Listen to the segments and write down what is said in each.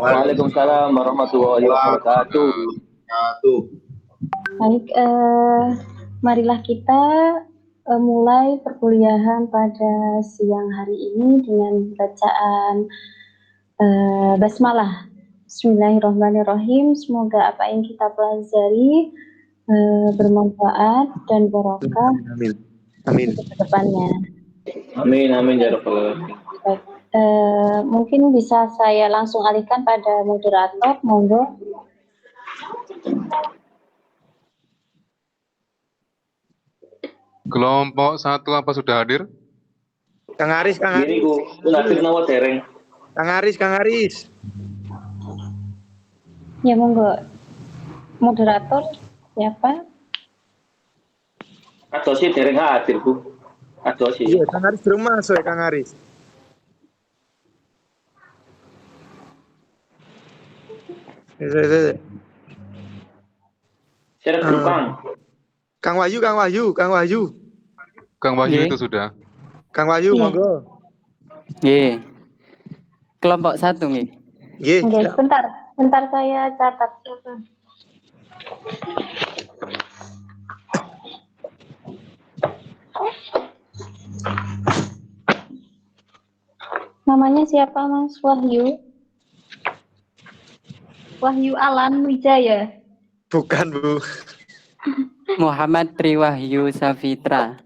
Waalaikumsalam warahmatullahi wabarakatuh. wabarakatuh. Baik, marilah kita mulai perkuliahan pada siang hari ini dengan bacaan basmalah. Bismillahirrahmanirrahim. Semoga apa yang kita pelajari bermanfaat dan barokah Amin. untuk kedepannya. Amin ya rabbal alamin. Baik, mungkin bisa saya langsung alihkan pada moderator, monggo. Kelompok 1 apa sudah hadir? Kang Aris. Gini ku hadir nawa dereng. Kang Aris. Ya monggo. Moderator siapa? Atau sih dereng hadir ku. Atau sih. Iya, Kang Aris belum masuk ya, Kang Aris. Saya Kang. Kang Wahyu. Kang Wahyu Ye. itu sudah. Kang Wahyu, Iya. monggo. Nggih. Kelompok 1 nggih. Nggih. Oke, bentar saya catat. Namanya siapa, Mas? Wahyu? Wahyu Alan Wijaya. Bukan, Bu. Muhammad Triwahyu Safitra.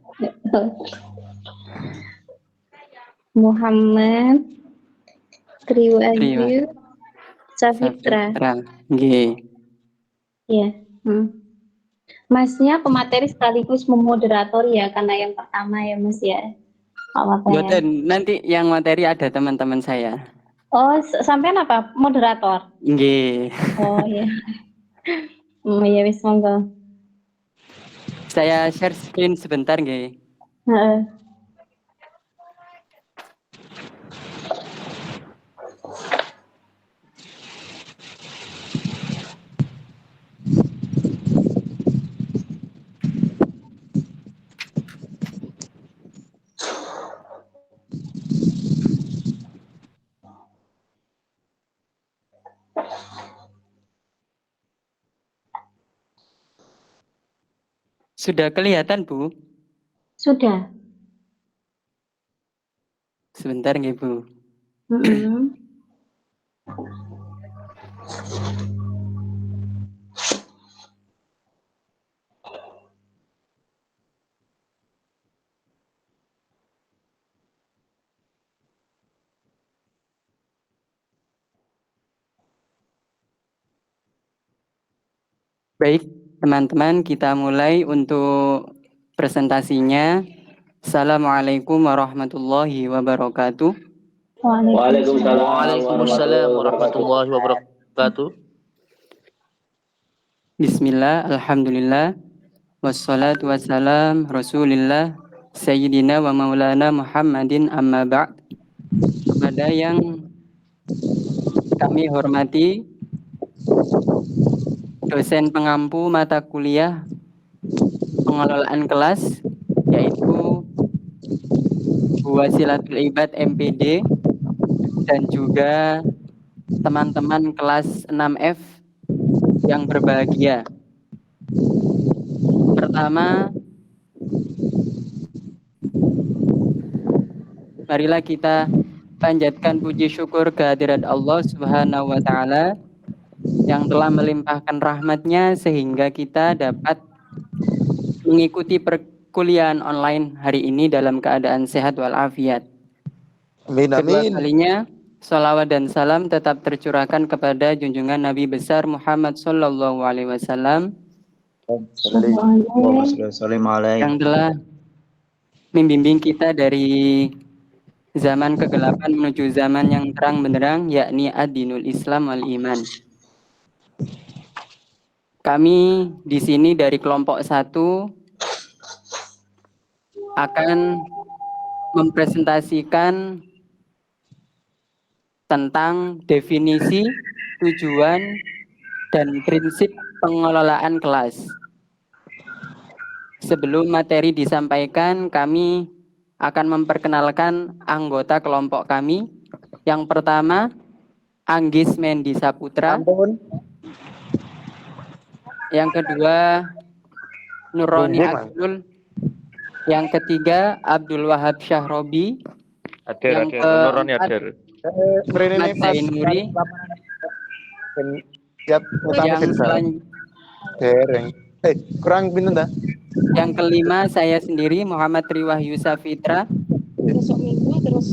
Muhammad Triwahyu Safitra. Nggih. Iya. Masnya pemateri sekaligus memoderator ya, karena yang pertama ya, Mas ya. Apa ya? Mboten, nanti yang materi ada teman-teman saya. Oh, sampean apa? Moderator? Nggih. Oh iya. Ya wis monggo. Saya share screen sebentar nggih. Heeh. Sudah kelihatan, Bu? Sudah. Sebentar nggih, Bu. Baik, teman-teman, kita mulai untuk presentasinya. Assalamualaikum warahmatullahi wabarakatuh. Waalaikumsalam warahmatullahi wabarakatuh. Bismillah, alhamdulillah, wassalatu wassalam rasulillah, sayyidina wa maulana Muhammadin amma ba'd. Kepada yang kami hormati, dosen pengampu mata kuliah pengelolaan kelas, yaitu Bu Wasilatul Ibad MPD, dan juga teman-teman kelas 6F yang berbahagia. Pertama, marilah kita panjatkan puji syukur kehadirat Allah Subhanahu wa Ta'ala yang telah melimpahkan rahmat-Nya sehingga kita dapat mengikuti perkuliahan online hari ini dalam keadaan sehat walafiat. Kedua kalinya, salawat dan salam tetap tercurahkan kepada junjungan Nabi besar Muhammad Sallallahu Alaihi Wasallam yang telah membimbing kita dari zaman kegelapan menuju zaman yang terang benderang, yakni ad-dinul Islam wal iman. Kami di sini dari kelompok 1 akan mempresentasikan tentang definisi, tujuan, dan prinsip pengelolaan kelas. Sebelum materi disampaikan, kami akan memperkenalkan anggota kelompok kami. Yang pertama Anggis Mendi Saputra. Ampun. Yang kedua Nuroni Bung, Bung, Abdul. Yang ketiga Abdul Wahab Syahrobi. Yang Nuroni keempat hadir. Mrene Ahmad pas Zainuri. ben siap utama Yang dereng. Kurang pinten ta? Yang kelima saya sendiri Muhammad Triwahyu Safitra.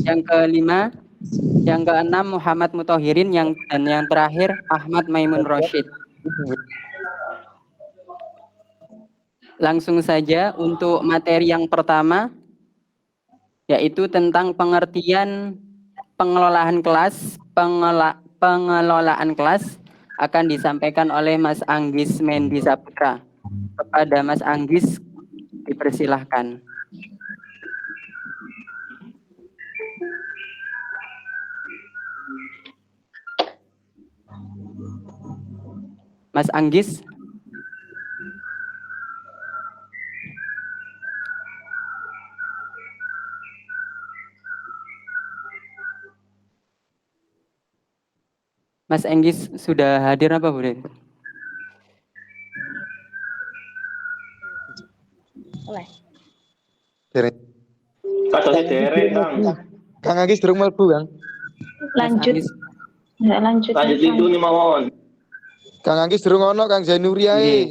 Yang kelima, yang keenam Muhammad Mutohirin, dan yang terakhir Ahmad Maimun Roshid. Langsung saja untuk materi yang pertama, yaitu tentang pengertian pengelolaan kelas. Pengelolaan kelas akan disampaikan oleh Mas Anggis Mendi Saputra. Kepada Mas Anggis dipersilahkan. Mas Anggis. Mas Anggis sudah hadir apa, Bu? Dereng. Katanya dereng, Kang. Kang Agis durung mlebu, Kang. Lanjut. Ya, lanjut. Lanjut itu nih mawon. Kang Agis durung ono, Kang Zainuri ae. Nggih.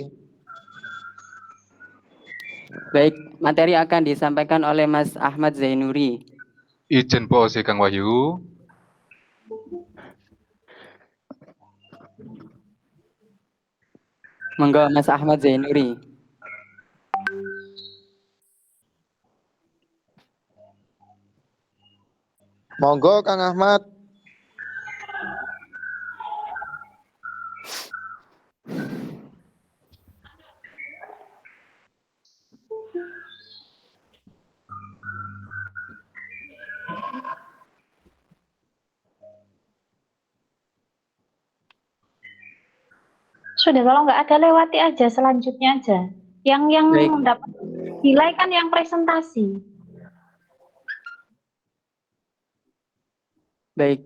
Baik, materi akan disampaikan oleh Mas Ahmad Zainuri. Izin pose Kang Wahyu. Monggo Mas Ahmad Zainuri. Monggo Kang Ahmad. Sudah, kalau nggak ada lewati aja, selanjutnya aja. Yang Baik. dapat nilai kan yang presentasi. Baik.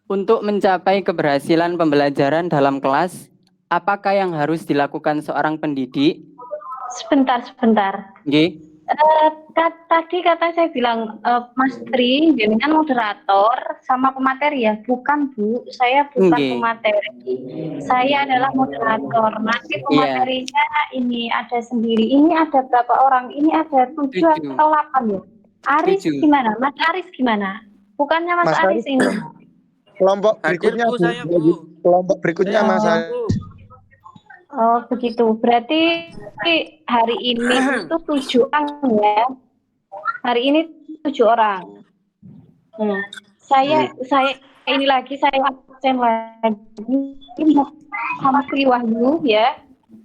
Untuk mencapai keberhasilan pembelajaran dalam kelas, apakah yang harus dilakukan seorang pendidik? Sebentar. Nggih. Tadi kata saya bilang, Mas Tri, dengan moderator sama pemateri ya? Bukan, Bu. Saya bukan Nggih. pemateri. Saya adalah moderator. Nanti pematerinya ini ada sendiri. Ini ada berapa orang? Ini ada 7 Tujuh. atau 8 ya? Aris Tujuh. gimana? Mas Aris gimana? Bukannya Mas Aris ini? Kelompok berikutnya, Bu. Kelompok berikutnya Mas Aris. Oh begitu, berarti hari ini itu 7 orang ya. Hari ini 7 orang. Saya ini lagi, saya absen lagi. Ini Muhammad Wahyu ya,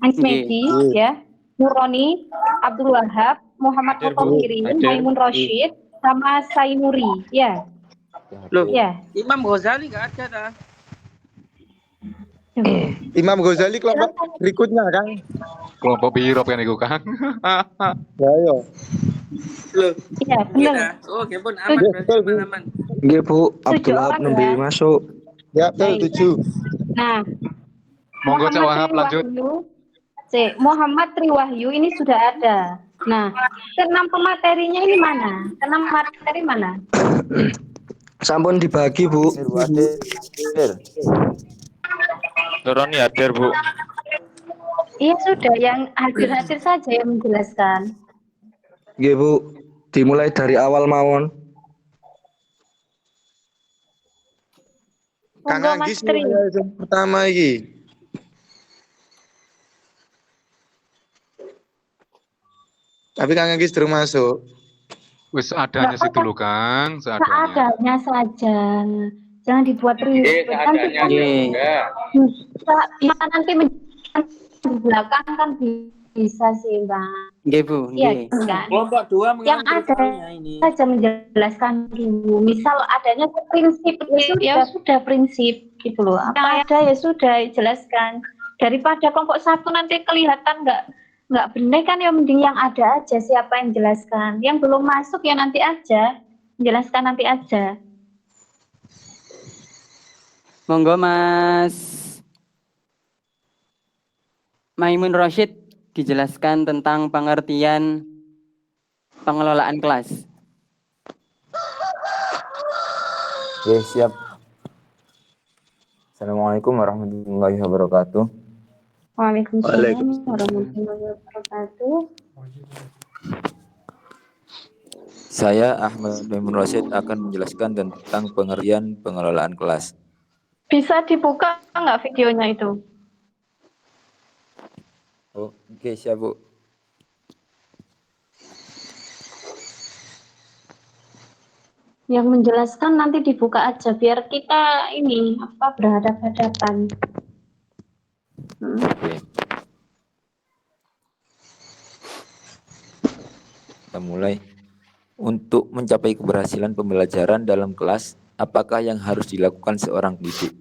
Hans Medi ya, Nuroni, Abdul Wahab, Muhammad Mutohirin, Maimun Roshid, sama Sainuri ya. Loh, Ya. Imam Ghazali nggak ada dah. Imam Ghazali kelompok berikutnya, Kang. Kelompok piro kan iku, Kang? Ya, yo. Loh, Iya, benar. oh, oke pun aman berarti aman. Nggih, Bu. 7 Abdullah orang nembe ya. masuk. Ya, betul 7. Nah, Monggo Cak Wahab lanjut. Muhammad Triwahyu ini sudah ada. Nah, keenam pematerinya ini mana? Keenam materi mana? Sampun dibagi, Bu. Nuroni hadir, Bu. Iya sudah, yang hadir-hadir saja yang menjelaskan. Nggih, Bu. Dimulai dari awal mawon. Kang Monggo, Agis Mas Tri. yang pertama iki. Tapi Kang Agis durung masuk. Wis adanya situ lho, Kang. Seadanya. Seadanya saja. Jangan dibuat ribet. Seadanya juga. Nanti di belakang kan bisa sih, Bang. Nggih, Bu. Iya Nggih. kan? Kelompok 2 Yang ada ini. saja menjelaskan dulu. Misal adanya prinsip ya sudah prinsip gitu loh. Apa ada ya sudah jelaskan. Daripada kelompok 1 nanti kelihatan nggak nggak benar kan ya, mending yang ada aja, siapa yang jelaskan. Yang belum masuk ya nanti aja, jelaskan nanti aja. Monggo Mas Maimun Rosyid dijelaskan tentang pengertian pengelolaan kelas. Oke, siap. Assalamualaikum warahmatullahi wabarakatuh. Waalaikumsalam warahmatullahi wabarakatuh. Saya Ahmad Maimun Rasyid akan menjelaskan tentang pengertian pengelolaan kelas. Bisa dibuka nggak videonya itu? Oke, siap Bu. Yang menjelaskan nanti dibuka aja biar kita ini berhadapan-hadapan. Oke. Kita mulai. Untuk mencapai keberhasilan pembelajaran dalam kelas, apakah yang harus dilakukan seorang pendidik?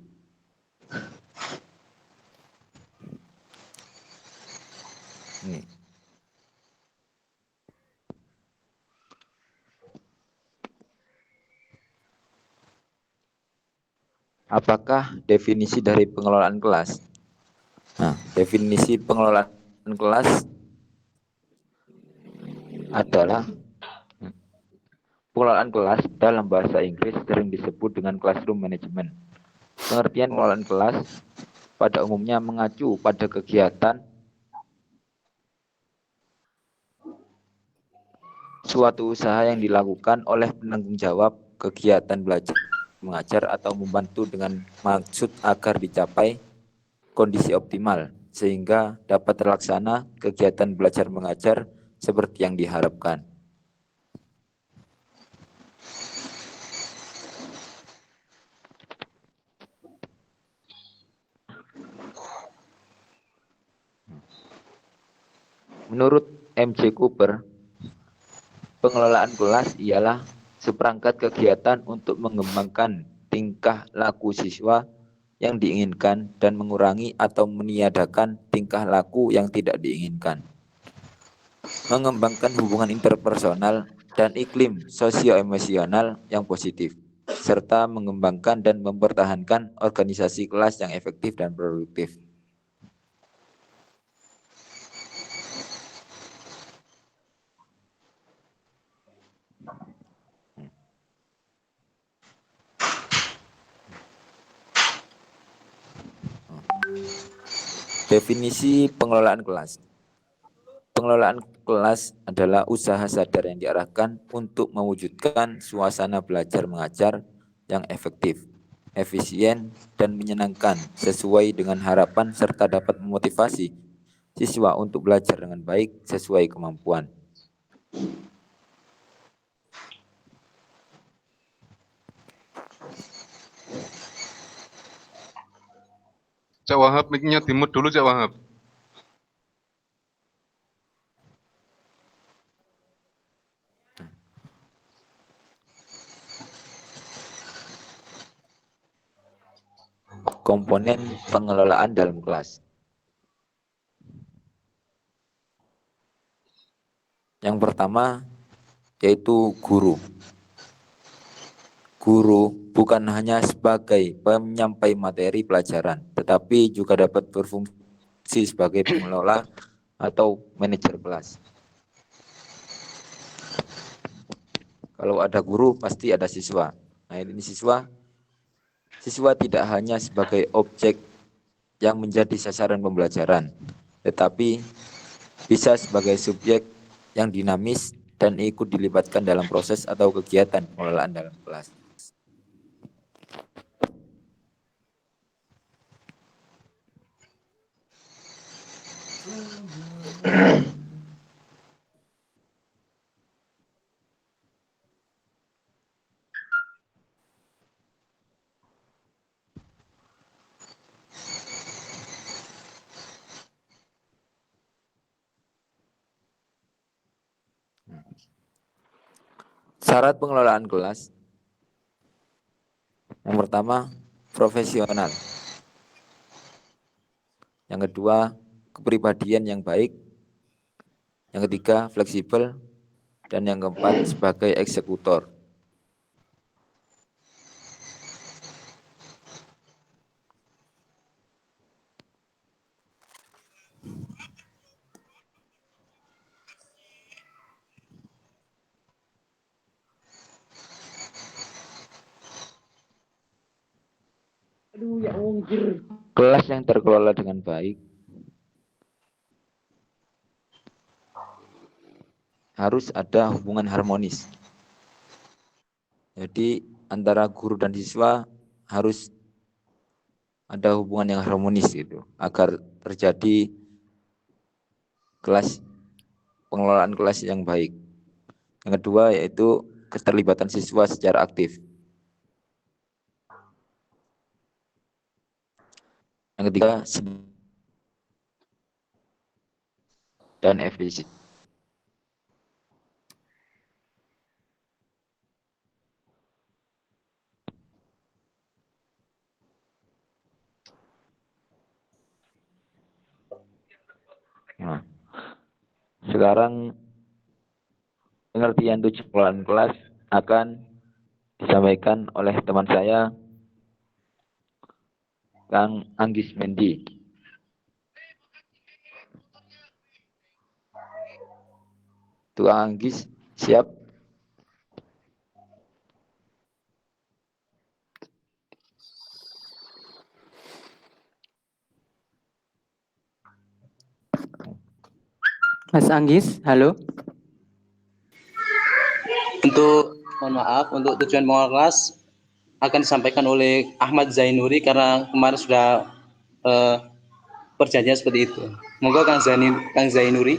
Ini. Apakah definisi dari pengelolaan kelas? Nah, definisi pengelolaan kelas adalah pengelolaan kelas dalam bahasa Inggris sering disebut dengan classroom management. Pengertian pengelolaan kelas pada umumnya mengacu pada kegiatan suatu usaha yang dilakukan oleh penanggung jawab kegiatan belajar mengajar atau membantu dengan maksud agar dicapai kondisi optimal sehingga dapat terlaksana kegiatan belajar mengajar seperti yang diharapkan. Menurut M.J. Cooper, pengelolaan kelas ialah seperangkat kegiatan untuk mengembangkan tingkah laku siswa yang diinginkan dan mengurangi atau meniadakan tingkah laku yang tidak diinginkan. Mengembangkan hubungan interpersonal dan iklim sosio-emosional yang positif, serta mengembangkan dan mempertahankan organisasi kelas yang efektif dan produktif. Definisi pengelolaan kelas. Pengelolaan kelas adalah usaha sadar yang diarahkan untuk mewujudkan suasana belajar mengajar yang efektif, efisien, dan menyenangkan sesuai dengan harapan serta dapat memotivasi siswa untuk belajar dengan baik sesuai kemampuan. Cak Wahab, mic-nya dimut dulu Cak Wahab. Komponen pengelolaan dalam kelas. Yang pertama yaitu guru. Guru bukan hanya sebagai penyampai materi pelajaran, tetapi juga dapat berfungsi sebagai pengelola atau manajer kelas. Kalau ada guru, pasti ada siswa. Nah, ini siswa tidak hanya sebagai objek yang menjadi sasaran pembelajaran, tetapi bisa sebagai subjek yang dinamis dan ikut dilibatkan dalam proses atau kegiatan pengelolaan dalam kelas. Syarat pengelolaan kelas. Yang pertama, profesional. Yang kedua, kepribadian yang baik. Yang ketiga, fleksibel. Dan yang keempat, sebagai eksekutor. Kelas yang terkelola dengan baik harus ada hubungan harmonis. Jadi antara guru dan siswa harus ada hubungan yang harmonis gitu, agar terjadi pengelolaan kelas yang baik. Yang kedua yaitu keterlibatan siswa secara aktif. Yang ketiga, dan efisien. Nah, sekarang pengertian tujuan pengelolaan kelas akan disampaikan oleh teman saya, Kang Anggis Mendi. Tukang Anggis, siap? Mas Anggis, halo. Mohon maaf, untuk tujuan pengelola kelas akan disampaikan oleh Ahmad Zainuri karena kemarin sudah perjanjian seperti itu. Monggo Kang Zainuri.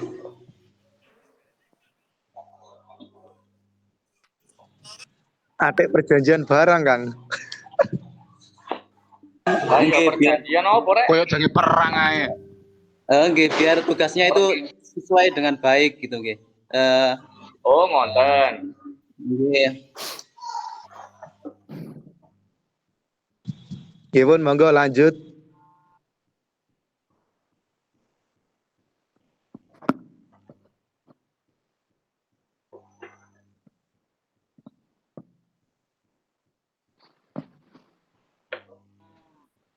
Atik perjanjian barang, Kang. Perjanjian apa, Rek? Koyo jange perang ae. Nggih, biar tugasnya itu sesuai dengan baik gitu nggih. Oh, ngonten. Nggih. Nggih pun, monggo lanjut.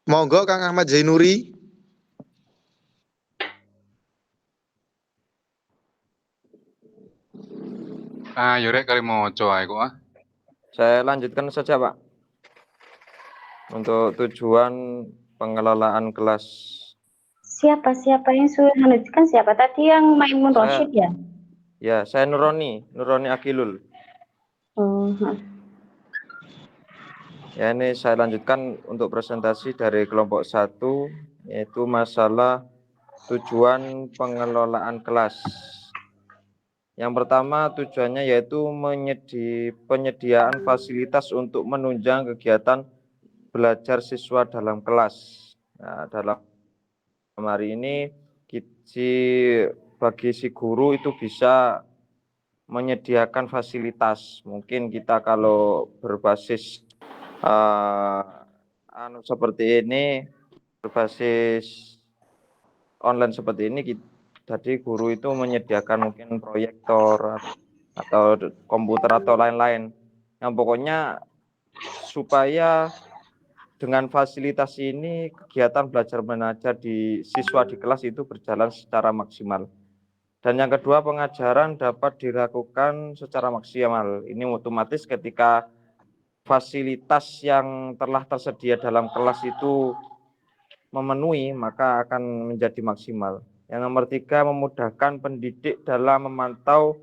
Monggo Kang Ahmad Zainuri. Ayo rek kali moco ae kok ah. Saya lanjutkan saja, Pak. Untuk tujuan pengelolaan kelas. Siapa yang sudah melanjutkan siapa? Tadi yang Maimun Rosyid ya? Ya, saya Nuroni Akilul. Oh. Ya, ini saya lanjutkan untuk presentasi dari kelompok 1, yaitu masalah tujuan pengelolaan kelas. Yang pertama tujuannya yaitu penyediaan fasilitas untuk menunjang kegiatan belajar siswa dalam kelas. Nah, dalam hari ini bagi si guru itu bisa menyediakan fasilitas. Mungkin kita kalau berbasis seperti ini, berbasis online seperti ini, jadi guru itu menyediakan mungkin proyektor atau komputer atau lain-lain. Yang pokoknya supaya dengan fasilitas ini kegiatan belajar mengajar di siswa di kelas itu berjalan secara maksimal. Dan yang kedua, pengajaran dapat dilakukan secara maksimal. Ini otomatis ketika fasilitas yang telah tersedia dalam kelas itu memenuhi, maka akan menjadi maksimal. Yang nomor 3, memudahkan pendidik dalam memantau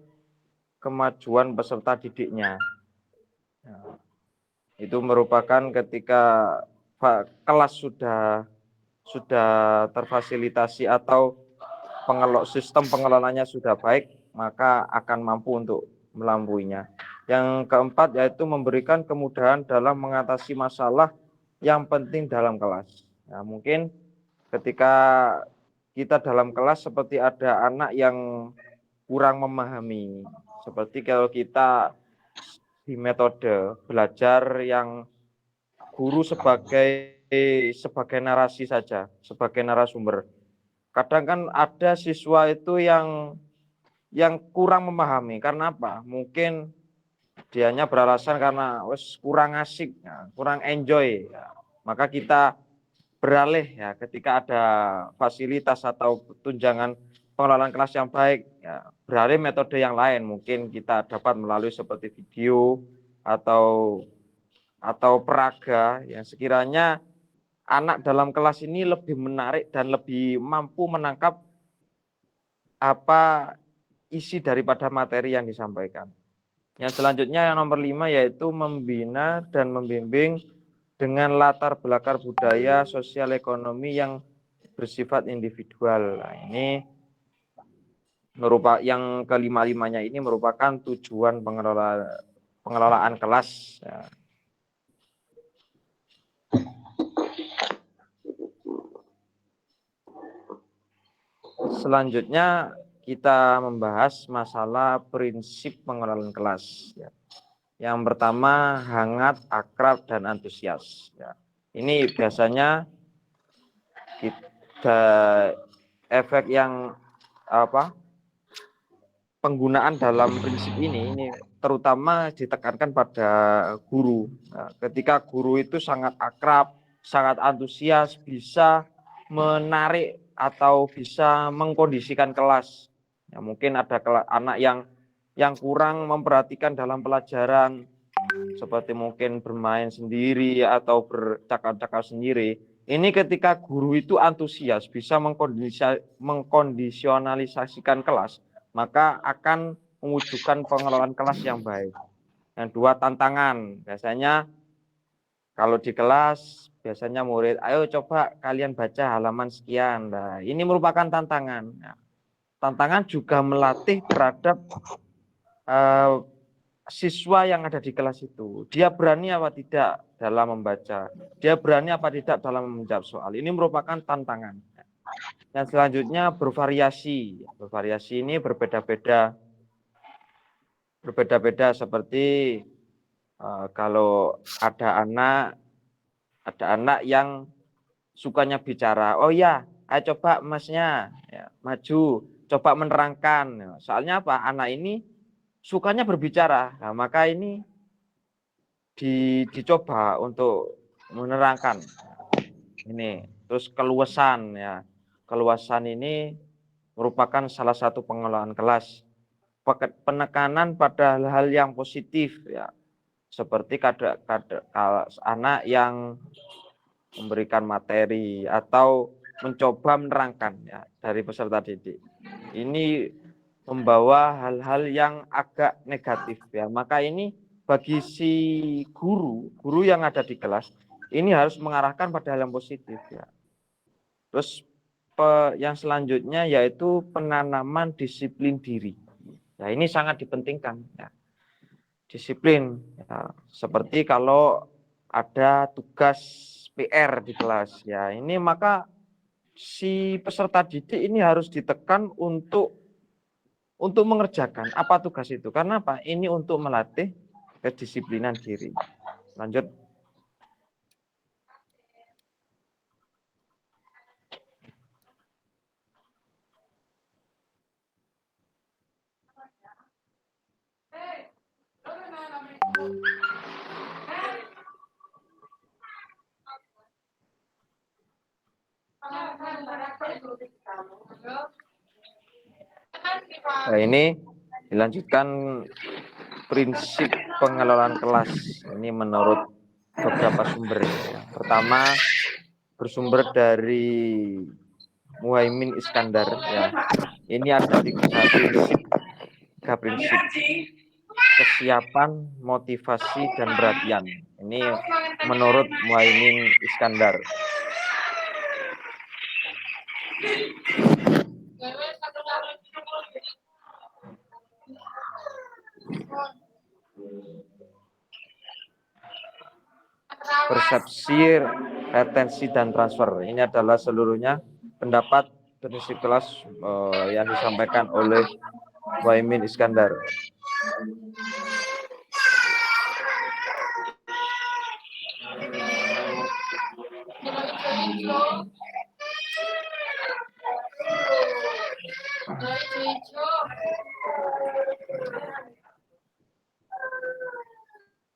kemajuan peserta didiknya. Nah, itu merupakan ketika kelas sudah terfasilitasi atau sistem pengelolanya sudah baik, maka akan mampu untuk melambainya. Yang keempat yaitu memberikan kemudahan dalam mengatasi masalah yang penting dalam kelas. Nah, mungkin ketika kita dalam kelas seperti ada anak yang kurang memahami, seperti kalau kita di metode belajar yang guru sebagai narasi saja, sebagai narasumber. Kadang kan ada siswa itu yang yang kurang memahami. Karena apa? Mungkin dianya beralasan karena wes kurang asik, ya, kurang enjoy. Ya. Maka kita beralih ya ketika ada fasilitas atau tunjangan pengelolaan kelas yang baik, ya, beralih metode yang lain. Mungkin kita dapat melalui seperti video atau peraga yang sekiranya anak dalam kelas ini lebih menarik dan lebih mampu menangkap apa isi daripada materi yang disampaikan. Yang selanjutnya yang nomor 5 yaitu membina dan membimbing dengan latar belakang budaya, sosial, ekonomi yang bersifat individual. Nah, ini yang kelima-limanya ini merupakan tujuan pengelolaan kelas. Ya. Selanjutnya kita membahas masalah prinsip pengelolaan kelas. Ya. Yang pertama, hangat, akrab, dan antusias. Ya. Ini biasanya kita efek yang penggunaan dalam prinsip ini terutama ditekankan pada guru. Nah, ketika guru itu sangat akrab, sangat antusias, bisa menarik atau bisa mengkondisikan kelas. Ya, mungkin ada anak yang kurang memperhatikan dalam pelajaran, seperti mungkin bermain sendiri atau bercakap-cakap sendiri. Ini ketika guru itu antusias, bisa mengkondisionalisasikan kelas, maka akan mewujudkan pengelolaan kelas yang baik. Yang dua, tantangan. Biasanya kalau di kelas, biasanya murid, ayo coba kalian baca halaman sekian. Nah, ini merupakan tantangan. Nah, tantangan juga melatih terhadap siswa yang ada di kelas itu. Dia berani apa tidak dalam membaca. Dia berani apa tidak dalam menjawab soal. Ini merupakan tantangan. Yang selanjutnya bervariasi. Bervariasi ini berbeda-beda. Berbeda-beda seperti kalau ada anak yang sukanya bicara. Oh ya, ayo coba masnya ya, maju, coba menerangkan. Soalnya apa? Anak ini sukanya berbicara. Nah, maka ini dicoba untuk menerangkan. Ini terus keluasan ya. Keluasan ini merupakan salah satu pengelolaan kelas. Penekanan pada hal-hal yang positif ya. Seperti anak yang memberikan materi atau mencoba menerangkan ya dari peserta didik. Ini membawa hal-hal yang agak negatif ya. Maka ini bagi si guru yang ada di kelas ini harus mengarahkan pada hal yang positif ya. Terus yang selanjutnya yaitu penanaman disiplin diri. Ya, ini sangat dipentingkan ya. Disiplin ya. Seperti kalau ada tugas PR di kelas ya. Ini maka si peserta didik ini harus ditekan untuk mengerjakan apa tugas itu. Karena apa? Ini untuk melatih kedisiplinan diri. Lanjut. Nah, ini dilanjutkan prinsip pengelolaan kelas. Ini menurut beberapa sumber. Pertama, bersumber dari Muhaimin Iskandar. Ya. Ini ada tiga prinsip. Kesiapan, motivasi, dan perhatian. Ini menurut Muhaimin Iskandar. Persepsi, retensi, dan transfer. Ini adalah seluruhnya pendapat prinsip kelas yang disampaikan oleh Muhaimin Iskandar.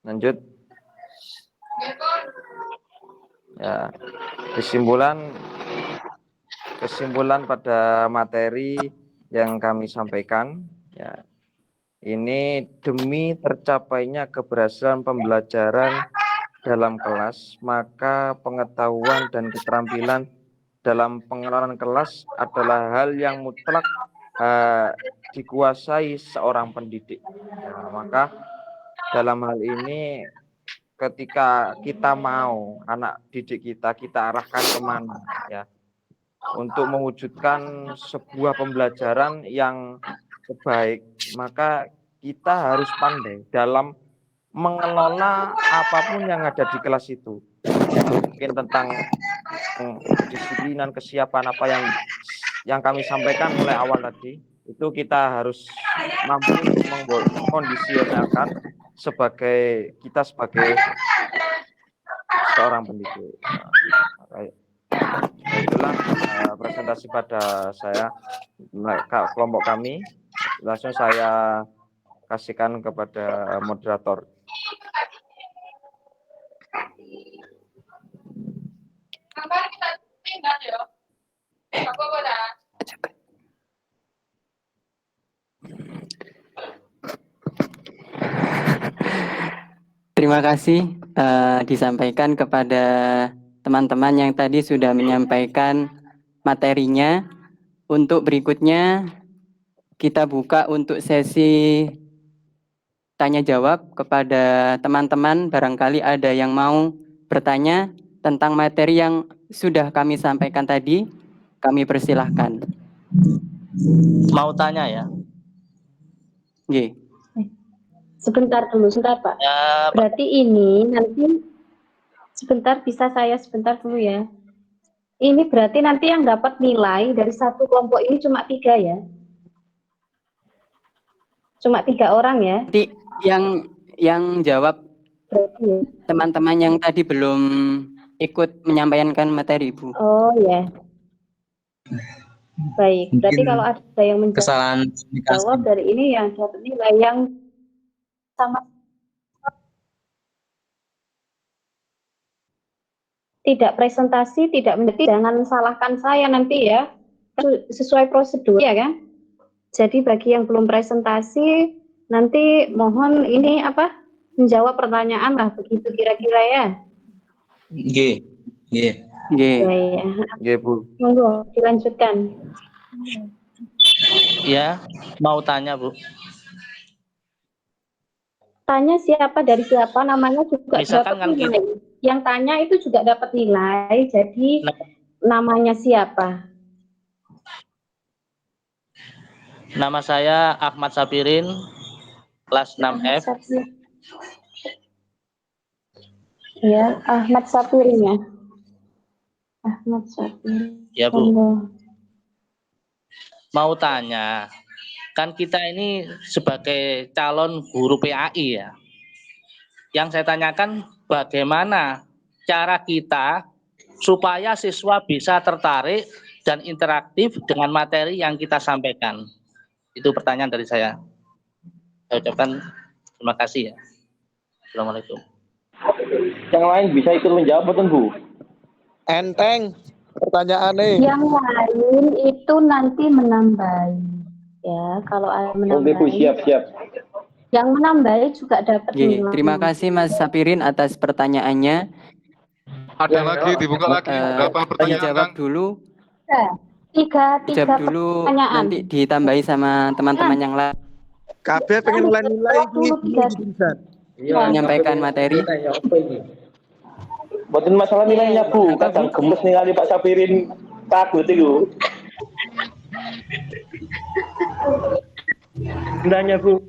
Lanjut. Ya, kesimpulan pada materi yang kami sampaikan, ya, ini demi tercapainya keberhasilan pembelajaran dalam kelas, maka pengetahuan dan keterampilan dalam pengelolaan kelas adalah hal yang mutlak dikuasai seorang pendidik. Ya, maka dalam hal ini ketika kita mau anak didik kita arahkan kemana, ya, untuk mewujudkan sebuah pembelajaran yang terbaik, maka kita harus pandai dalam mengelola apapun yang ada di kelas itu. Mungkin tentang kedisiplinan, kesiapan apa yang kami sampaikan mulai awal tadi, itu kita harus mampu mengkondisionalkan sebagai seorang pendidik. Itulah presentasi pada saya, kelompok kami. Langsung saya kasihkan kepada moderator. Terima kasih disampaikan kepada teman-teman yang tadi sudah menyampaikan materinya. Untuk berikutnya kita buka untuk sesi tanya jawab kepada teman-teman. Barangkali ada yang mau bertanya tentang materi yang sudah kami sampaikan tadi. Kami persilahkan. Mau tanya ya? Nggih. Sebentar dulu, sebentar Pak. Ya, Berarti ini nanti sebentar dulu ya. Ini berarti nanti yang dapat nilai dari satu kelompok ini cuma 3 ya? Cuma 3 orang ya? Nanti yang jawab teman-teman yang tadi belum ikut menyampaikan materi, Ibu. Oh ya. Baik, berarti kalau ada yang menjawab dari ini yang dapat nilai yang sama, tidak presentasi, tidak menjadi, jangan salahkan saya nanti ya, sesuai prosedur ya kan. Jadi bagi yang belum presentasi nanti mohon ini menjawab pertanyaan lah, begitu kira-kira ya. G. Ya, Bu. monggo dilanjutkan. ya, mau tanya Bu. Tanya siapa dari siapa, namanya juga Misalkan dapat kan nilai. Yang tanya itu juga dapat nilai, jadi namanya siapa? Nama saya Ahmad Sapirin, kelas 6F. Ya, Ahmad Sapirin ya. Ahmad Sapirin. Ya Bu. Mau tanya, kan kita ini sebagai calon guru PAI ya. Yang saya tanyakan bagaimana cara kita supaya siswa bisa tertarik dan interaktif dengan materi yang kita sampaikan. Itu pertanyaan dari saya. Saya ucapkan terima kasih ya. Assalamualaikum. Yang lain bisa ikut menjawab betul Bu? Enteng pertanyaannya. Yang lain itu nanti menambahi ya, kalau ada menambahi. Oke Bu, siap. Yang menambahi juga dapat nilai. Terima kasih Mas Sapirin atas pertanyaannya. Ada lagi, dibuka lagi. Berapa pertanyaan, Jawab Kang? dulu. Tiga Dulu pertanyaan. nanti ditambahi sama teman-teman yang lain. KB pengen nilai Menyampaikan materi. Buatin masalah nilainya Bu, kadang gemes ningali Pak Sapirin takut itu. Nilainya Bu.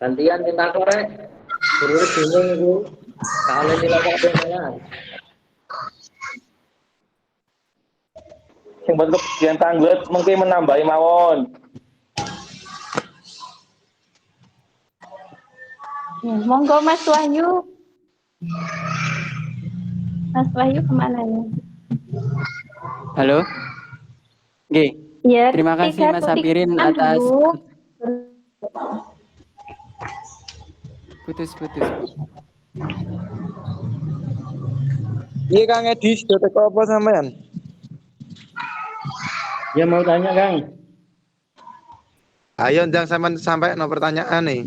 Gantian minta korek. Guru bingung Bu. Kalau nilai pertanyaan. Yang bentuk bagian tanglet mungkin menambahi mawon. Ya, monggo Mas Wahyu. Mas Wahyu kemana ya? Halo. Oke. Ya, Terima kasih Mas Sapirin atas Putus. Iya Kang Edi, sudah teko apa sampean? Ya mau tanya Kang. Ayo ndang sampai no pertanyaan nih.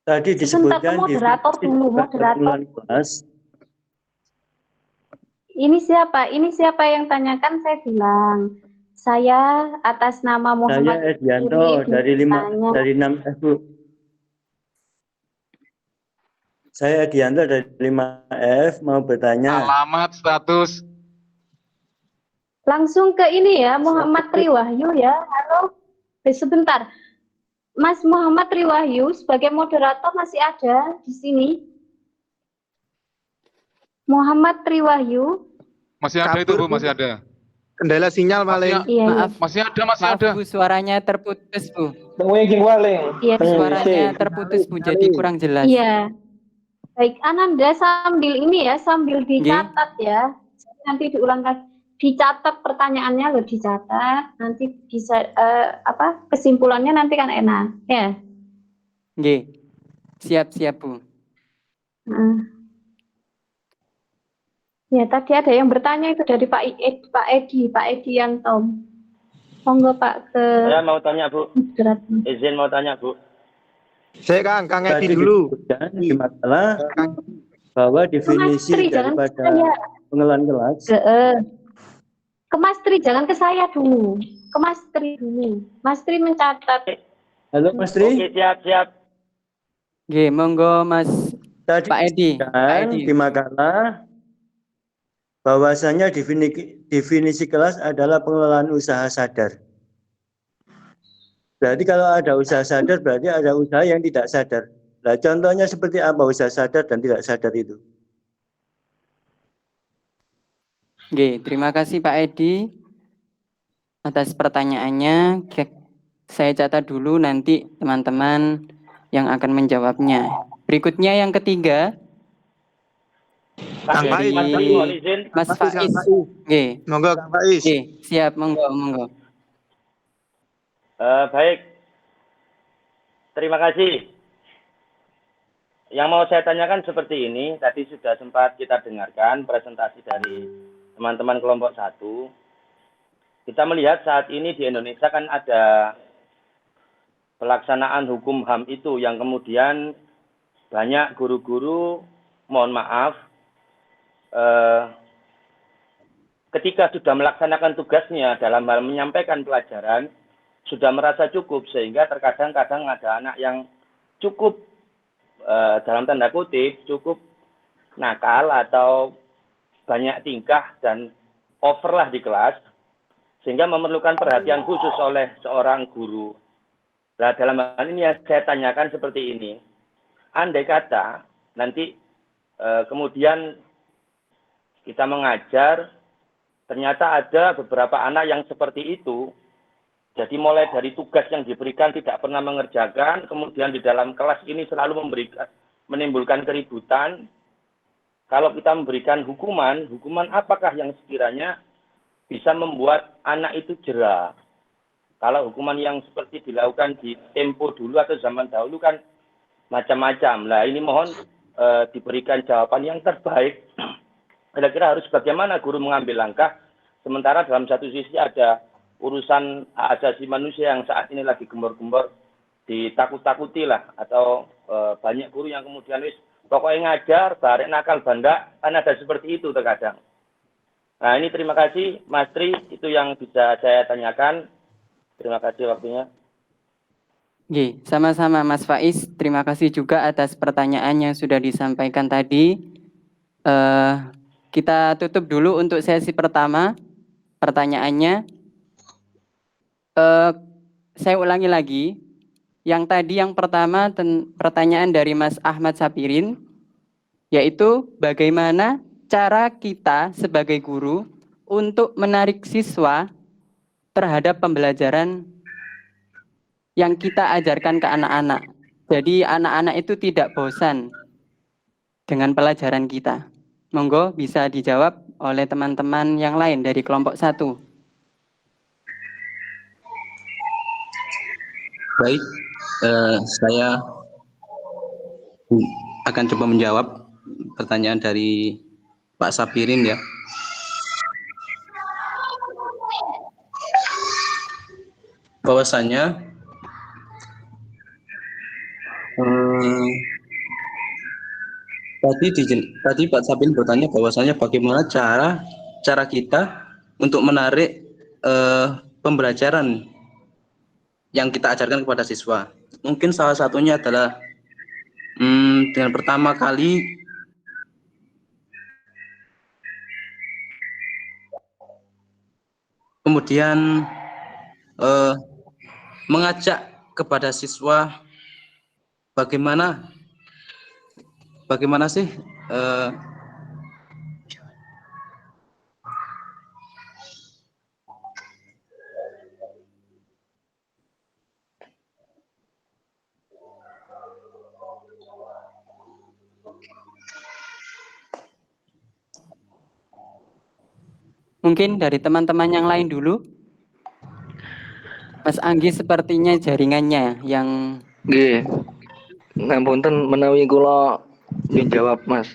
Tadi Sebentar, disebutkan moderator dulu, moderator. kelas. Ini siapa yang tanyakan? Saya bilang, saya atas nama Muhammad Saya Edianto dari 6F Bu. Saya Edianto dari 5F mau bertanya. Alamat, status. Langsung ke ini ya, Muhammad Triwahyu ya. Halo. Sebentar. Mas Muhammad Triwahyu sebagai moderator masih ada di sini. Muhammad Triwahyu. Masih ada itu Bu, masih ada. Kendala sinyal paling. Maaf. Masih ada. Bu, suaranya terputus Bu. Iya. Suaranya terputus Bu, jadi kurang jelas. Iya. Baik, Ananda sambil ini ya, sambil dicatat ya. Nanti diulang lagi. Dicatat pertanyaannya loh, dicatat. Nanti bisa kesimpulannya nanti kan enak ya. Nggih. Siap Bu. Ya, tadi ada yang bertanya itu dari Pak Edi Yanto. Monggo Pak ke. Saya mau tanya Bu. Izin mau tanya Bu. Saya Kang Edi dulu. Di masalah bahwa definisi daripada pengelolaan kelas. Ke Mas Tri, jangan ke saya dulu. Ke Mas Tri dulu. Mas Tri mencatat. Halo Mas Tri. Oke, siap. Nggih, monggo Mas Tadi Pak Edi. di makalah bahwasanya definisi kelas adalah pengelolaan usaha sadar. Berarti kalau ada usaha sadar berarti ada usaha yang tidak sadar. Nah, contohnya seperti apa usaha sadar dan tidak sadar itu? Oke, terima kasih Pak Edi atas pertanyaannya. Saya catat dulu nanti teman-teman yang akan menjawabnya. Berikutnya yang ketiga. Kang Faiz, Mas Faiz. Oke. Monggo Kang Faiz. Oke, siap, monggo. Baik. Terima kasih. Yang mau saya tanyakan seperti ini, tadi sudah sempat kita dengarkan presentasi dari teman-teman kelompok 1. Kita melihat saat ini di Indonesia kan ada pelaksanaan hukum HAM itu yang kemudian banyak guru-guru, mohon maaf, ketika sudah melaksanakan tugasnya dalam hal menyampaikan pelajaran, sudah merasa cukup sehingga terkadang-kadang ada anak yang cukup dalam tanda kutip cukup nakal atau banyak tingkah dan over lah di kelas sehingga memerlukan perhatian khusus oleh seorang guru. Nah, dalam hal ini yang saya tanyakan seperti ini, andai kata nanti kemudian kita mengajar ternyata ada beberapa anak yang seperti itu. Jadi mulai dari tugas yang diberikan tidak pernah mengerjakan, kemudian di dalam kelas ini selalu menimbulkan keributan. Kalau kita memberikan hukuman apakah yang sekiranya bisa membuat anak itu jera? Kalau hukuman yang seperti dilakukan di tempo dulu atau zaman dahulu kan macam-macam. Nah ini mohon diberikan jawaban yang terbaik. Kira-kira harus bagaimana guru mengambil langkah, sementara dalam satu sisi ada urusan hak asasi manusia yang saat ini lagi gembor-gembor ditakut-takuti lah, atau banyak guru yang kemudian pokoknya ngajar, barek nakal banda, kan ada seperti itu terkadang. Nah ini terima kasih Mas Tri, itu yang bisa saya tanyakan. Terima kasih waktunya. Oke, sama-sama Mas Faiz, terima kasih juga atas pertanyaan yang sudah disampaikan tadi. Kita tutup dulu untuk sesi pertama pertanyaannya. Saya ulangi lagi, yang pertama pertanyaan dari Mas Ahmad Sapirin, yaitu bagaimana cara kita sebagai guru untuk menarik siswa terhadap pembelajaran yang kita ajarkan ke anak-anak. Jadi anak-anak itu tidak bosan dengan pelajaran kita. Monggo bisa dijawab oleh teman-teman yang lain dari kelompok 1. Baik, Saya akan coba menjawab pertanyaan dari Pak Sapirin ya. Bahwasanya tadi Pak Sapirin bertanya bahwasanya bagaimana cara kita untuk menarik pembelajaran yang kita ajarkan kepada siswa. Mungkin salah satunya adalah dengan pertama kali kemudian mengajak kepada siswa bagaimana sih Mungkin dari teman-teman yang lain dulu. Mas Anggi sepertinya jaringannya yang Nggih. Ngapunten menawi kula dijawab, Mas.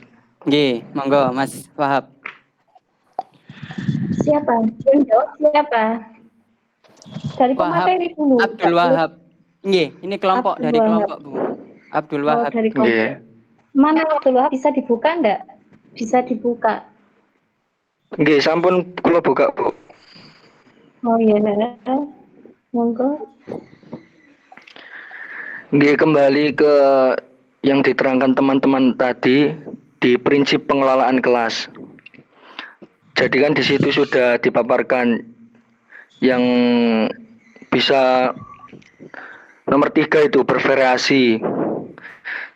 Nggih, monggo Mas Wahab. Siapa? Yang jawab siapa? Dari Wahab, pemateri dulu. Abdul Wahab. Nggih, ini kelompok Abdul dari Wahab. kelompok Bu. Abdul Oh, Wahab. dari kelompok. Mana Abdul Wahab, bisa dibuka enggak? Bisa dibuka. Nggih, sampun kula buka, Bu. Oh iya, monggo. Nggih, kembali ke yang diterangkan teman-teman tadi di prinsip pengelolaan kelas. Jadi kan di situ sudah dipaparkan yang bisa nomor 3 itu bervariasi.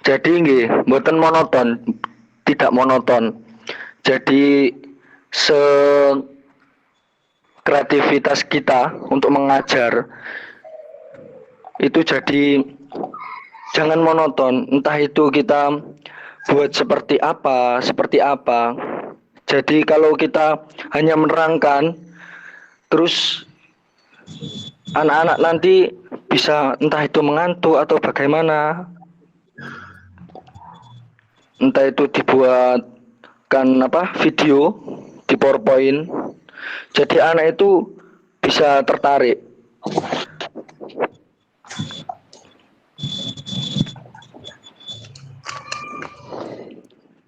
Jadi nggih, mboten monoton, tidak monoton. Jadi kreativitas kita untuk mengajar itu jadi jangan monoton, entah itu kita buat seperti apa. Jadi kalau kita hanya menerangkan terus anak-anak nanti bisa entah itu mengantuk atau bagaimana, entah itu dibuatkan video di PowerPoint, jadi anak itu bisa tertarik.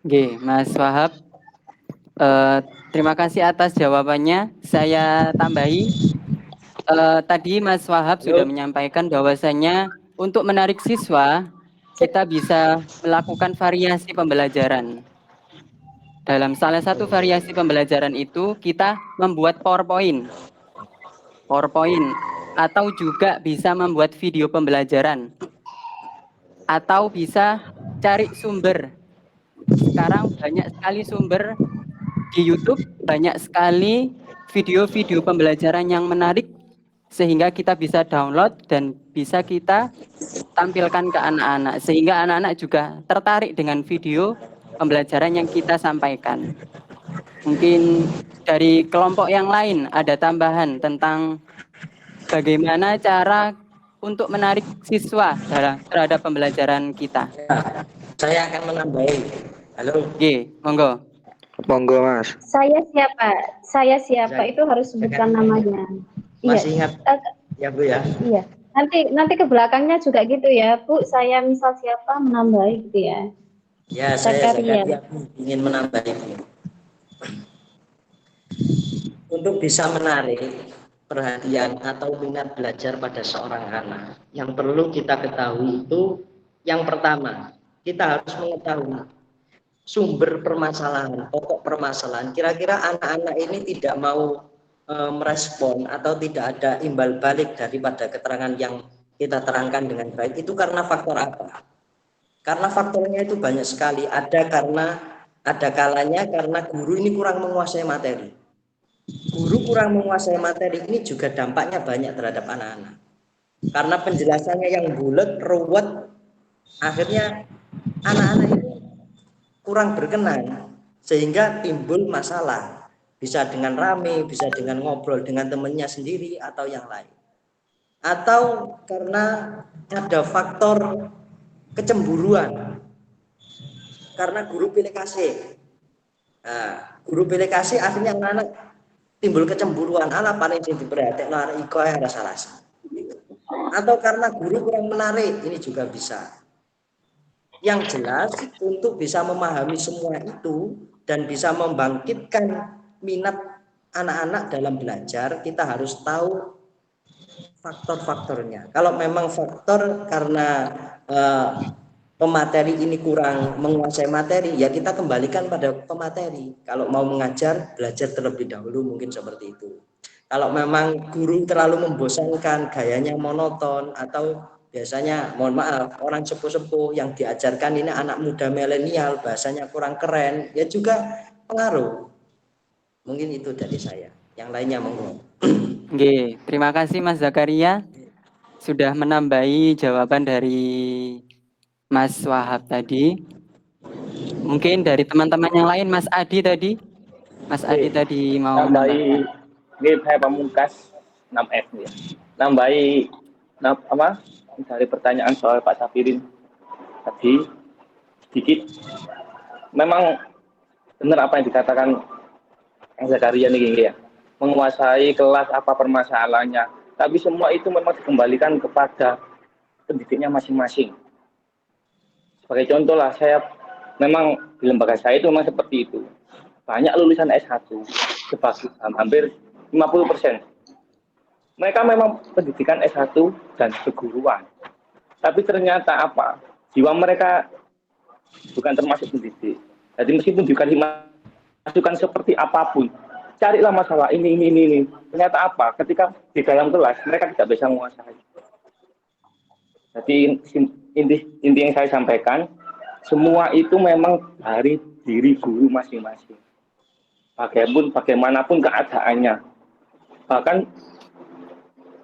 Oke, Mas Wahab, terima kasih atas jawabannya. Saya tambahi, tadi Mas Wahab sudah menyampaikan bahwasanya untuk menarik siswa, kita bisa melakukan variasi pembelajaran. Dalam salah satu variasi pembelajaran itu, kita membuat PowerPoint, atau juga bisa membuat video pembelajaran, atau bisa cari sumber. Sekarang banyak sekali sumber di YouTube, banyak sekali video-video pembelajaran yang menarik, sehingga kita bisa download dan bisa kita tampilkan ke anak-anak, sehingga anak-anak juga tertarik dengan video pembelajaran yang kita sampaikan. Mungkin dari kelompok yang lain ada tambahan tentang bagaimana cara untuk menarik siswa terhadap pembelajaran kita. Saya akan menambahi. Halo. Oke, monggo. Monggo, Mas. Saya siapa itu harus sebutkan namanya. Masih Iya. ingat ya Bu ya? Iya. Nanti ke belakangnya juga gitu ya, Bu. Saya misal siapa menambahi gitu ya. Ya, saya Zakaria. ingin menambahi. Untuk bisa menarik perhatian atau minat belajar pada seorang anak, yang perlu kita ketahui itu yang pertama, kita harus mengetahui sumber permasalahan, pokok permasalahan. Kira-kira anak-anak ini tidak mau merespon atau tidak ada imbal balik daripada keterangan yang kita terangkan dengan baik, itu karena faktor apa? Karena faktornya itu banyak sekali. Ada kalanya karena guru ini kurang menguasai materi. Guru kurang menguasai materi ini juga dampaknya banyak terhadap anak-anak. Karena penjelasannya yang bulat, ruwet, akhirnya anak-anak ini kurang berkenan, sehingga timbul masalah. Bisa dengan rame, bisa dengan ngobrol dengan temannya sendiri atau yang lain. atau karena ada faktor kecemburuan karena guru pilih kasih. Nah, guru pilih kasih akhirnya anak timbul kecemburuan, ala paling sing diperhatekno arek iko ae rasa-rasa. Atau karena guru kurang menarik, ini juga bisa. Yang jelas untuk bisa memahami semua itu dan bisa membangkitkan minat anak-anak dalam belajar, kita harus tahu faktor-faktornya. Kalau memang faktor karena pemateri ini kurang menguasai materi, ya kita kembalikan pada pemateri. Kalau mau mengajar, belajar terlebih dahulu, mungkin seperti itu. Kalau memang guru terlalu membosankan, gayanya monoton, atau biasanya, mohon maaf, orang sepuh-sepuh yang diajarkan ini anak muda milenial, bahasanya kurang keren, ya juga pengaruh. Mungkin itu dari saya. Yang lainnya monggo. Oke, terima kasih Mas Zakaria sudah menambahi jawaban dari Mas Wahab tadi. Mungkin dari teman-teman yang lain, Mas Adi tadi. Mas Adi tadi mau nambahi ini saya pamungkas 6F ya. Nambahi apa? Dari pertanyaan soal Pak Safirin tadi sedikit. Memang benar apa yang dikatakan Zakaria nih ya. Menguasai kelas apa permasalahannya. Tapi semua itu memang dikembalikan kepada pendidiknya masing-masing. Sebagai contoh lah, saya memang di lembaga saya itu memang seperti itu. Banyak lulusan S1, sebagian hampir 50%. Mereka memang pendidikan S1 dan keguruan. Tapi ternyata apa? Jiwa mereka bukan termasuk pendidik. Jadi meskipun dikasih masukan seperti apapun, carilah masalah ini. Ternyata apa? Ketika di dalam kelas mereka tidak bisa menguasai. Jadi inti yang saya sampaikan, semua itu memang dari diri guru masing-masing. Bagaimanapun keadaannya. Bahkan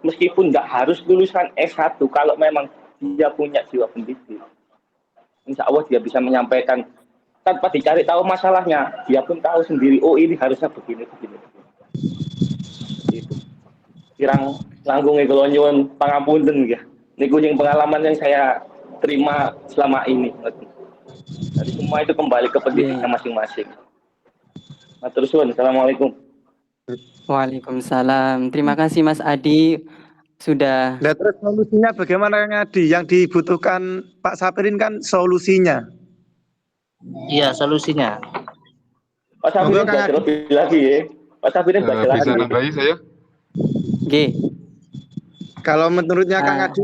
meskipun nggak harus lulusan S1, kalau memang dia punya jiwa pendidik, insya Allah dia bisa menyampaikan tanpa dicari tahu masalahnya, dia pun tahu sendiri, oh ini harusnya begini. Itu. Kirang langkung kalau nyuwun pangapunten ya. Niku yang pengalaman yang saya terima selama ini. Jadi semua itu kembali ke pendidiknya masing-masing. Matur suwun. Assalamualaikum. Waalaikumsalam. Terima kasih Mas Adi sudah. Nah, terus solusinya bagaimana Kang Adi? Yang dibutuhkan Pak Safirin kan solusinya. Iya, solusinya. Pak Safirin baca lebih lagi ya. Pak Safirin baca lagi. Bisa nambahi saya? G. Kalau menurutnya Kang Adi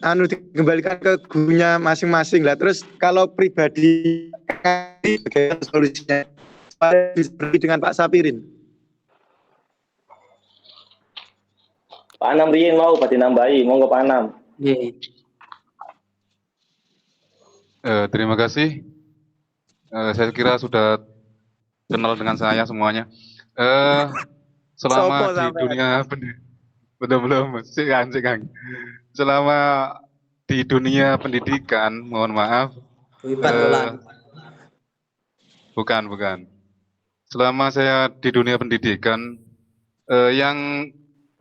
kan dikembalikan ke gurunya masing-masing lah. Terus kalau pribadi Kang Adi bagaimana solusinya? Seperti dengan Pak Safirin. Pak Anam riyen mau berarti nambahi, monggo Pak Anam. Terima kasih. Saya kira sudah kenal dengan saya semuanya. Selama di dunia belum sih Kang. Selama di dunia pendidikan, mohon maaf. Bukan. Selama saya di dunia pendidikan, yang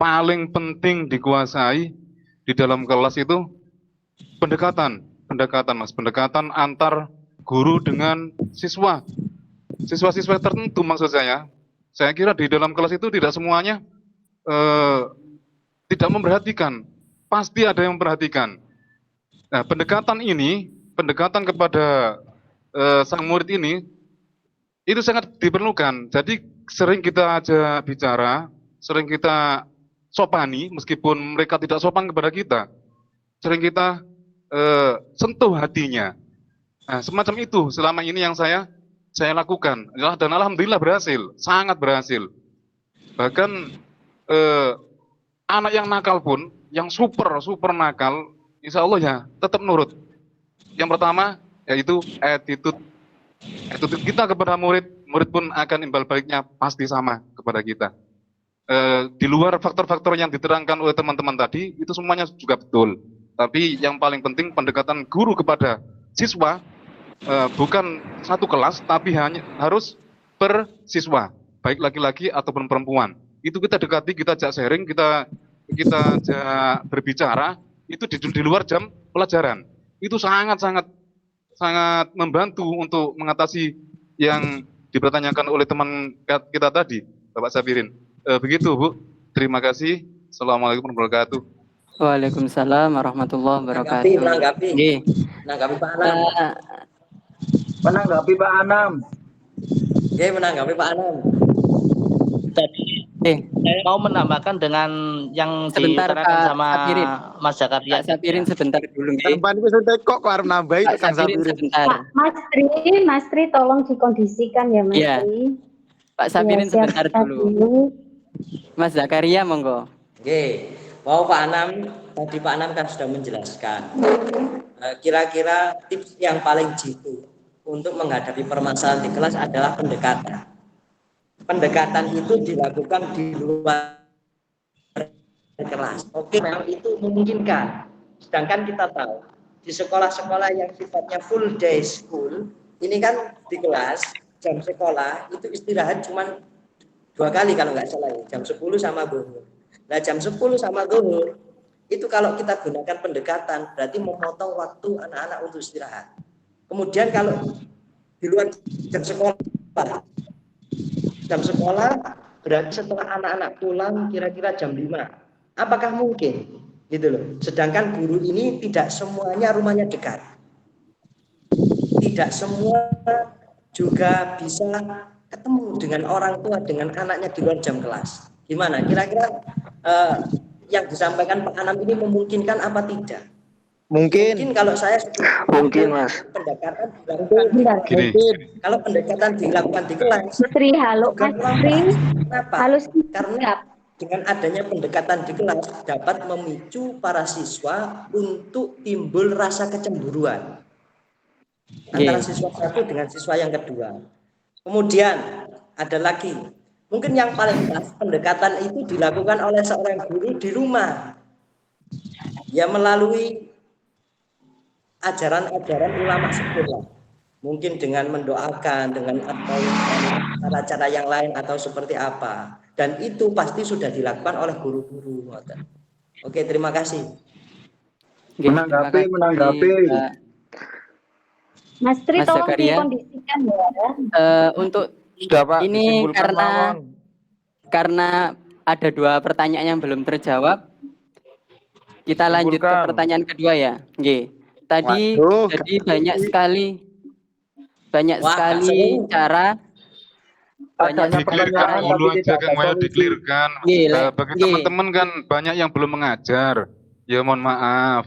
paling penting dikuasai di dalam kelas itu pendekatan Mas, pendekatan antar guru dengan siswa tertentu maksud saya. Saya kira di dalam kelas itu tidak semuanya tidak memperhatikan, pasti ada yang memperhatikan. Nah, pendekatan kepada sang murid ini itu sangat diperlukan. Jadi sering kita ajak bicara, sering kita sopani meskipun mereka tidak sopan kepada kita. Sering kita sentuh hatinya. Nah, semacam itu selama ini yang saya lakukan. Dan alhamdulillah berhasil, sangat berhasil. Bahkan anak yang nakal pun, yang super nakal, insya Allah ya tetap nurut. Yang pertama yaitu attitude kita kepada murid pun akan imbal baliknya pasti sama kepada kita. Di luar faktor-faktor yang diterangkan oleh teman-teman tadi, itu semuanya juga betul. Tapi yang paling penting pendekatan guru kepada siswa, bukan satu kelas, tapi harus per siswa, baik laki-laki ataupun perempuan. Itu kita dekati, kita ajak sharing, kita kita berbicara itu di luar jam pelajaran. Itu sangat membantu untuk mengatasi yang dipertanyakan oleh teman kita tadi, Bapak Safirin. Begitu, Bu. Terima kasih. Assalamualaikum warahmatullahi wabarakatuh. Waalaikumsalam warahmatullahi wabarakatuh. Menanggapi Pak Anam. Menanggapi Pak Anam. Menanggapi Pak Anam. Tadi saya mau menambahkan dengan yang Sebentar, diutarakan Pak sama Safirin. Mas Zakaria. Pak Safirin sebentar dulu. Tempat itu saya kok harus nambahin Pak Kang Safirin Safirin. sebentar. Mas Tri tolong dikondisikan ya Mas Iya. Tri. Pak Safirin Ya, sebentar siap dulu. Mas Zakaria monggo. Mau Pak Anam, tadi Pak Anam kan sudah menjelaskan. Kira-kira tips yang paling jitu untuk menghadapi permasalahan di kelas adalah pendekatan. Pendekatan itu dilakukan di luar kelas. Oke, memang itu memungkinkan. Sedangkan kita tahu di sekolah-sekolah yang sifatnya full day school, ini kan di kelas jam sekolah itu istirahat cuma 2 kali kalau nggak salah, jam 10 sama zuhur. Nah, jam 10 sama zuhur itu kalau kita gunakan pendekatan berarti memotong waktu anak-anak untuk istirahat. Kemudian kalau di luar jam sekolah berarti setelah anak-anak pulang kira-kira jam 5. Apakah mungkin? Gitu loh. Sedangkan guru ini tidak semuanya rumahnya dekat. Tidak semua juga bisa ketemu dengan orang tua, dengan anaknya di luar jam kelas. Gimana? Kira-kira yang disampaikan Pak Anam ini memungkinkan apa tidak? Mungkin kalau saya Mungkin, Mas. Pendekatan dilakukan kalau pendekatan dilakukan di kelas. Tri, halo Mas Tri. Kenapa? Karena dengan adanya pendekatan di kelas dapat memicu para siswa untuk timbul rasa kecemburuan antara siswa satu dengan siswa yang kedua. Kemudian ada lagi, mungkin yang paling pas pendekatan itu dilakukan oleh seorang guru di rumah, ya melalui ajaran-ajaran ulama sekolah, mungkin dengan mendoakan, dengan atau cara-cara yang lain atau seperti apa, dan itu pasti sudah dilakukan oleh guru-guru. Oke, terima kasih. Menanggapi. Mas Tri Mas tolong Zakaria. dikondisikan ya. Untuk Sudah, Pak, ini disimpulkan, mawon. karena ada 2 pertanyaan yang belum terjawab, kita lanjut ke Simpulkan. pertanyaan kedua ya. Tadi jadi banyak sekali cara, banyak Dikelirkan dulu aja, Kang Waya, dikelirkan. Bagi teman-teman kan banyak yang belum mengajar. Ya mohon maaf.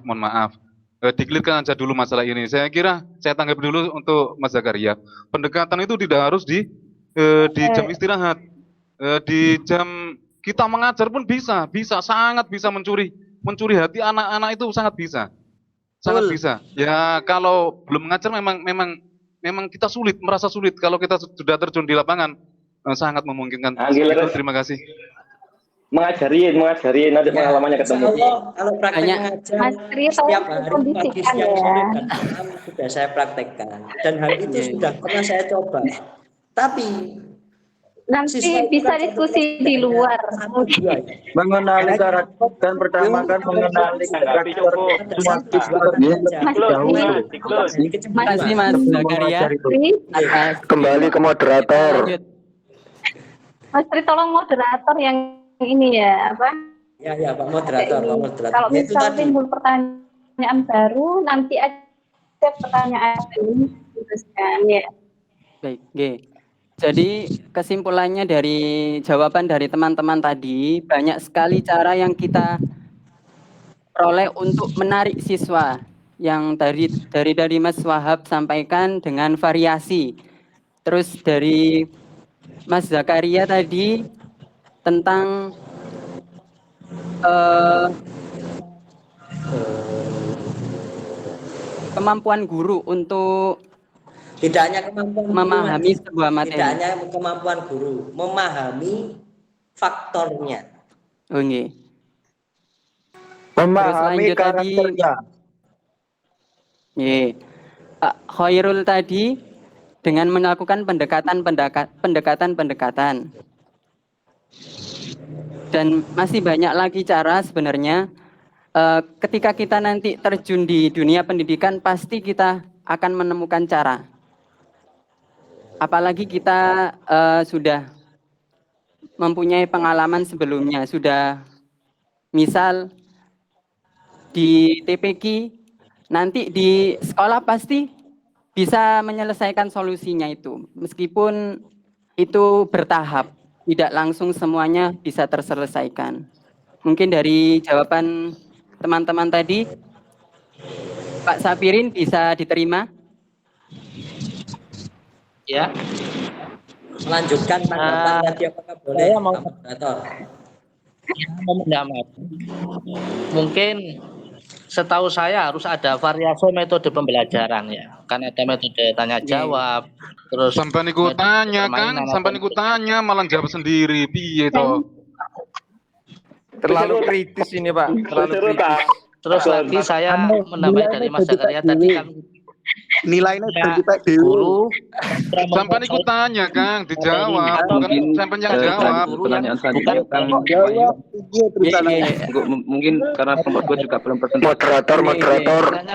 Dikelirkan aja dulu masalah ini. Saya kira saya tanggapi dulu untuk Mas Zakaria. Pendekatan itu tidak harus di jam istirahat. Di jam kita mengajar pun bisa sangat bisa mencuri hati anak-anak, itu sangat bisa. Ya kalau belum mengajar memang kita merasa sulit. Kalau kita sudah terjun di lapangan sangat memungkinkan. Terima kasih. Mengajari nanti pengalamannya ketemu. Kalau praktek mengajar Mas Tri setiap tolong hari pagi, dikondisikan siang, ya. sore dan malam sudah saya praktekkan, dan hal itu sudah pernah saya coba. Tapi Nanti bisa diskusi di luar. Mengenali karakter dan pertama kan mengenali karakter semua siswa Terima kasih Mas Zakaria. Kembali ke moderator. Mas Tri tolong moderator yang ini ya apa? Ya Pak Moderator, Pak Moderator. Kalau Ya, itu misal tadi. timbul pertanyaan baru, nanti aja pertanyaan ini diteruskan ya. Baik, Jadi kesimpulannya dari jawaban dari teman-teman tadi, banyak sekali cara yang kita peroleh untuk menarik siswa, yang dari Mas Wahab sampaikan dengan variasi. Terus dari Mas Zakaria tadi tentang kemampuan guru untuk tidak hanya kemampuan memahami guru, sebuah materi. Tidak hanya kemampuan guru, memahami faktornya. Memahami karakternya. Pak Khairul tadi dengan melakukan pendekatan. Dan masih banyak lagi cara sebenarnya. Ketika kita nanti terjun di dunia pendidikan, pasti kita akan menemukan cara. Apalagi kita sudah mempunyai pengalaman sebelumnya, sudah misal di TPQ, nanti di sekolah pasti bisa menyelesaikan solusinya itu. Meskipun itu bertahap, tidak langsung semuanya bisa terselesaikan. Mungkin dari jawaban teman-teman tadi, Pak Sapirin bisa diterima? Ya. Melanjutkan tanggapan tadi, apakah boleh, Pak Moderator? Mau mendapat. Mungkin setahu saya harus ada variasi metode pembelajaran ya. Kan ada metode tanya jawab, terus sampai niku tanya kan, sampai niku tanya malah jawab sendiri, piye toh? Terlalu kritis ini Pak, terlalu kritis. Terus lagi saya menambah dari Mas Zakaria tadi kan nilainya guru sampai niku tanya Kang, dijawab, bukan sampai yang jawab. Pertanyaan selanjutnya Kang mungkin karena kelompok gue juga belum moderator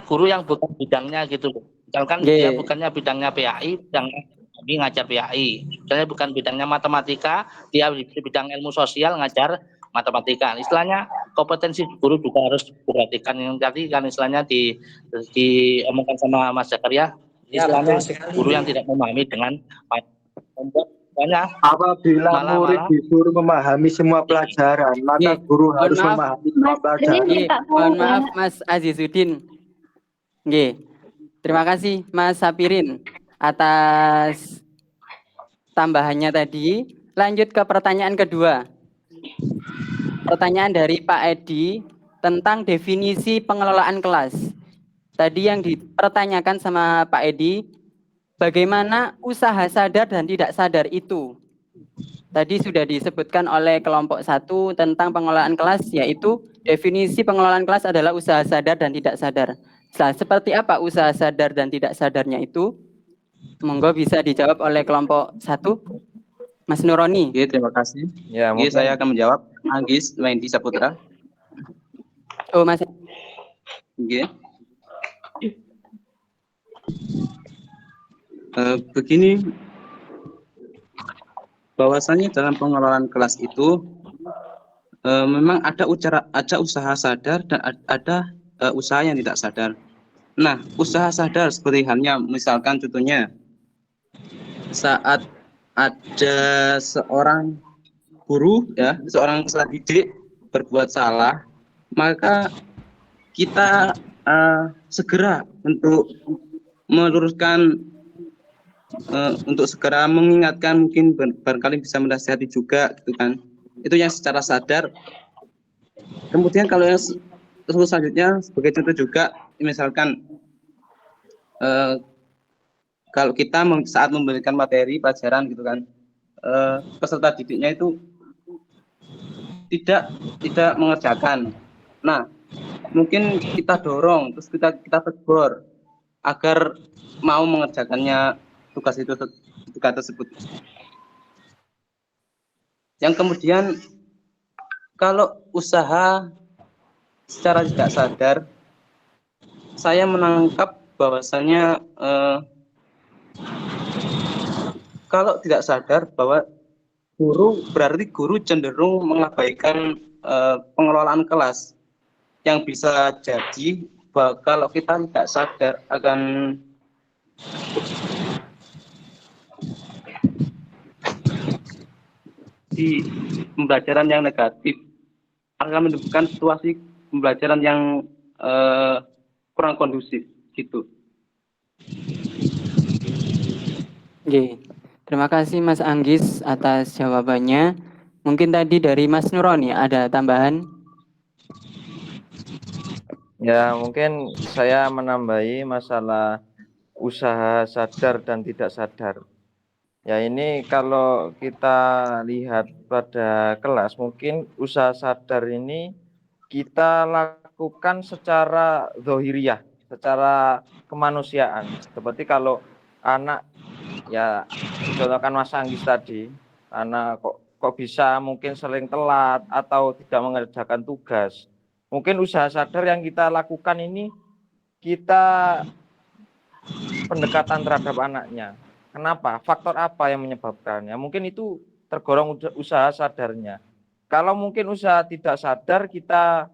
guru yang bukan bidangnya gitu loh. Misalkan dia bukannya bidangnya PAI, bidangnya kami ngajar PAI. Misalnya bukan bidangnya matematika, dia di bidang ilmu sosial ngajar matematika. Istilahnya kompetensi guru juga harus diperhatikan. Yang tadi kan istilahnya diomongkan sama Mas Zakaria, istilahnya guru yang tidak memahami dengan apabila murid disuruh memahami semua pelajaran, maka guru harus memahami semua pelajaran. Mohon maaf Mas Azizuddin. Terima kasih Mas Sapirin atas tambahannya tadi. Lanjut ke pertanyaan kedua. Pertanyaan dari Pak Edi tentang definisi pengelolaan kelas. Tadi yang dipertanyakan sama Pak Edi, bagaimana usaha sadar dan tidak sadar itu? Tadi sudah disebutkan oleh kelompok 1 tentang pengelolaan kelas, yaitu definisi pengelolaan kelas adalah usaha sadar dan tidak sadar. Nah, seperti apa usaha sadar dan tidak sadarnya itu? Monggo bisa dijawab oleh kelompok 1. Mas Nuroni. Oke, terima kasih. Ya, Oke, saya akan menjawab. Anggis Wendy Saputra. Oh, Mas. Oke. Begini, bahwasanya dalam pengelolaan kelas itu memang ada usaha sadar dan ada usaha yang tidak sadar. Nah, usaha sadar seperti halnya misalkan contohnya saat ada seorang guru ya, seorang peserta didik berbuat salah, maka kita segera untuk meluruskan, untuk segera mengingatkan, mungkin barangkali bisa menasihati juga gitu kan. Itu yang secara sadar. Kemudian kalau yang selanjutnya sebagai contoh juga, misalkan kalau kita saat memberikan materi pelajaran gitu kan, peserta didiknya itu tidak mengerjakan. Nah, mungkin kita dorong, terus kita tegur agar mau mengerjakannya tugas tersebut. Yang kemudian kalau usaha secara tidak sadar, saya menangkap bahwasanya kalau tidak sadar bahwa berarti guru cenderung mengabaikan pengelolaan kelas, yang bisa jadi bahwa kalau kita tidak sadar akan di pembelajaran yang negatif, akan menimbulkan situasi pembelajaran yang kurang kondusif gitu. Terima kasih Mas Anggis atas jawabannya. Mungkin tadi dari Mas Nuroni ada tambahan? Ya, mungkin saya menambahi masalah usaha sadar dan tidak sadar. Ya, ini kalau kita lihat pada kelas, mungkin usaha sadar ini kita lakukan secara zahiriyah, secara kemanusiaan. Seperti kalau anak, ya contohkan Mas Anggis tadi, anak kok kok bisa mungkin sering telat atau tidak mengerjakan tugas. Mungkin usaha sadar yang kita lakukan ini, kita pendekatan terhadap anaknya. Kenapa? Faktor apa yang menyebabkannya? Mungkin itu tergolong usaha sadarnya. Kalau mungkin usaha tidak sadar, kita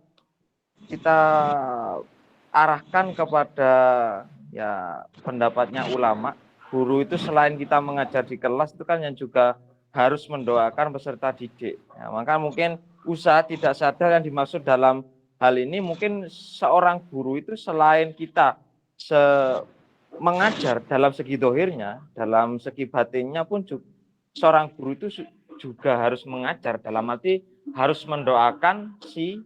arahkan kepada ya pendapatnya ulama. Guru itu selain kita mengajar di kelas itu kan yang juga harus mendoakan peserta didik. Ya, maka mungkin usaha tidak sadar yang dimaksud dalam hal ini mungkin seorang guru itu selain kita mengajar dalam segi dohirnya, dalam segi batinnya pun juga, seorang guru itu juga harus mengajar dalam arti harus mendoakan si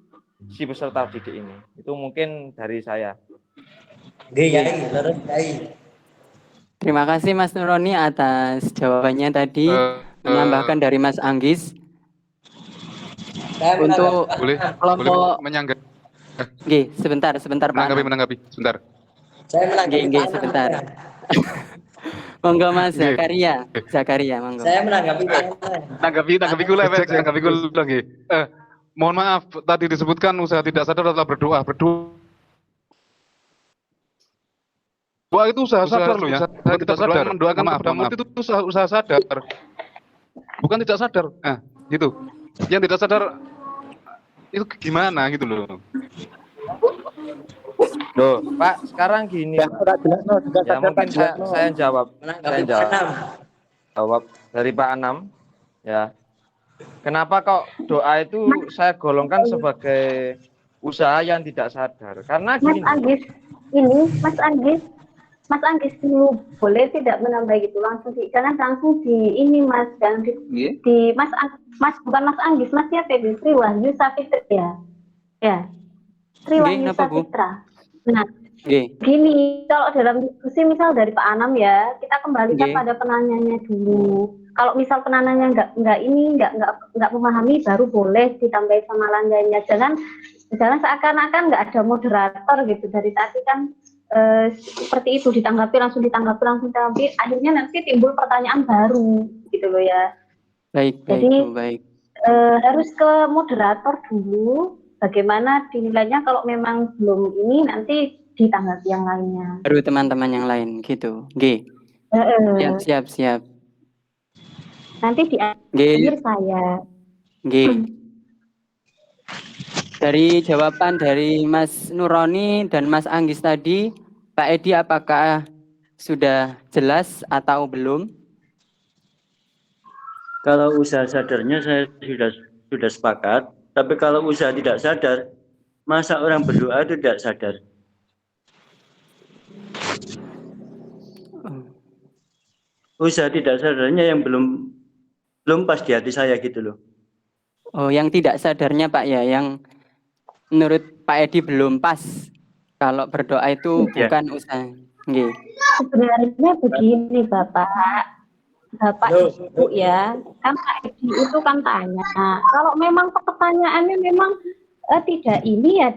peserta didik ini. Itu mungkin dari saya. Terima kasih Mas Nuroni atas jawabannya tadi. Menambahkan dari Mas Anggis. Untuk kelompok menyanggah. Sebentar Pak. Menanggapi, sebentar. Saya menanggapi sebentar. Monggo Mas Zakaria, monggo. Saya menanggapi Nanggapi kula nggih. Mohon maaf, tadi disebutkan usaha tidak sadar adalah berdoa. Doa itu usaha sadar loh ya. Tidak sadar mendoakan kepada murid itu usaha sadar. Bukan tidak sadar. Nah, gitu. Yang tidak sadar itu gimana gitu loh. Loh, Pak, sekarang gini. Ya, mungkin saya jawab. Jawab dari Pak Anam. Ya. Kenapa kok doa itu saya golongkan sebagai usaha yang tidak sadar? Karena gini. Mas Anggis dulu boleh tidak menambah gitu jangan langsung di ini Mas, jangan di Mas bukan Mas Anggis, Mas siapa ya? Sri Wahyu Safitra ya. Sri Wahyu Safitra. Nah, gini, kalau dalam diskusi misal dari Pak Anam ya, kita kembalikan pada penanyanya dulu. Kalau misal penanyanya nggak memahami, baru boleh ditambahi sama lanjanya. Jangan seakan-akan nggak ada moderator gitu. Dari tadi kan seperti itu, ditanggapi, akhirnya nanti timbul pertanyaan baru gitu loh ya. Jadi harus ke moderator dulu, bagaimana dinilainya. Kalau memang belum ini, nanti ditanggapi yang lainnya. Baru teman-teman yang lain gitu. Siap. Nanti di akhir saya. Dari jawaban dari Mas Nuroni dan Mas Anggis tadi, Pak Edi apakah sudah jelas atau belum? Kalau usaha sadarnya saya sudah sepakat, tapi kalau usaha tidak sadar, masa orang berdoa itu tidak sadar? Usaha tidak sadarnya yang belum pas di hati saya gitu loh. Oh, yang tidak sadarnya Pak ya, yang menurut Pak Edi belum pas. Kalau berdoa itu bukan usaha. Sebenarnya begini Bapak Ibu ya, kan Pak Edi itu kan tanya. Kalau memang pertanyaannya memang tidak ini ya,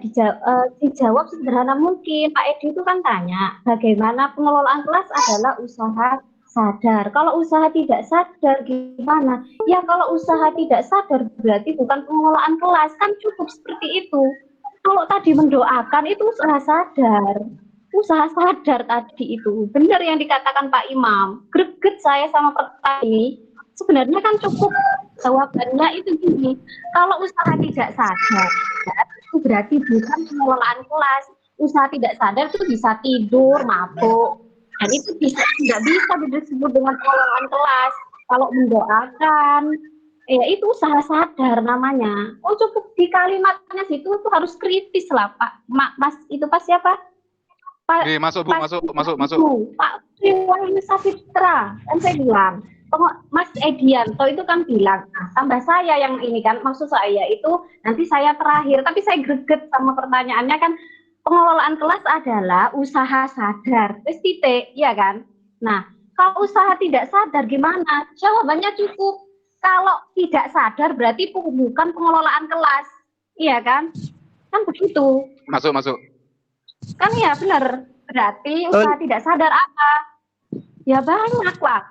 dijawab sederhana mungkin. Pak Edi itu kan tanya, bagaimana pengelolaan kelas adalah usaha sadar. Kalau usaha tidak sadar gimana? Ya kalau usaha tidak sadar berarti bukan pengelolaan kelas, kan cukup seperti itu. Kalau tadi mendoakan itu usaha sadar. Usaha sadar tadi itu. Benar yang dikatakan Pak Imam. Greget saya sama pertanyaan ini. Sebenarnya kan cukup jawabannya itu gini. Kalau usaha tidak sadar itu berarti bukan pengelolaan kelas. Usaha tidak sadar itu bisa tidur, mabuk. Dan itu tidak bisa disebut dengan pengelolaan kelas. Kalau mendoakan, ya itu usaha sadar namanya. Oh cukup di kalimatnya situ itu harus kritis lah Pak. Mas itu pas siapa? Pak. Masuk. Pak Wahyu Safitra kan saya bilang. Mas Edianto itu kan bilang, tambah saya yang ini kan, maksud saya itu nanti saya terakhir. Tapi saya greget sama pertanyaannya kan. Pengelolaan kelas adalah usaha sadar, terus titik, ya kan? Nah, kalau usaha tidak sadar gimana? Jawabannya cukup. Kalau tidak sadar berarti bukan pengelolaan kelas, iya kan? Kan begitu. Masuk. Kan ya benar. Berarti usaha tidak sadar apa? Ya banyak lah.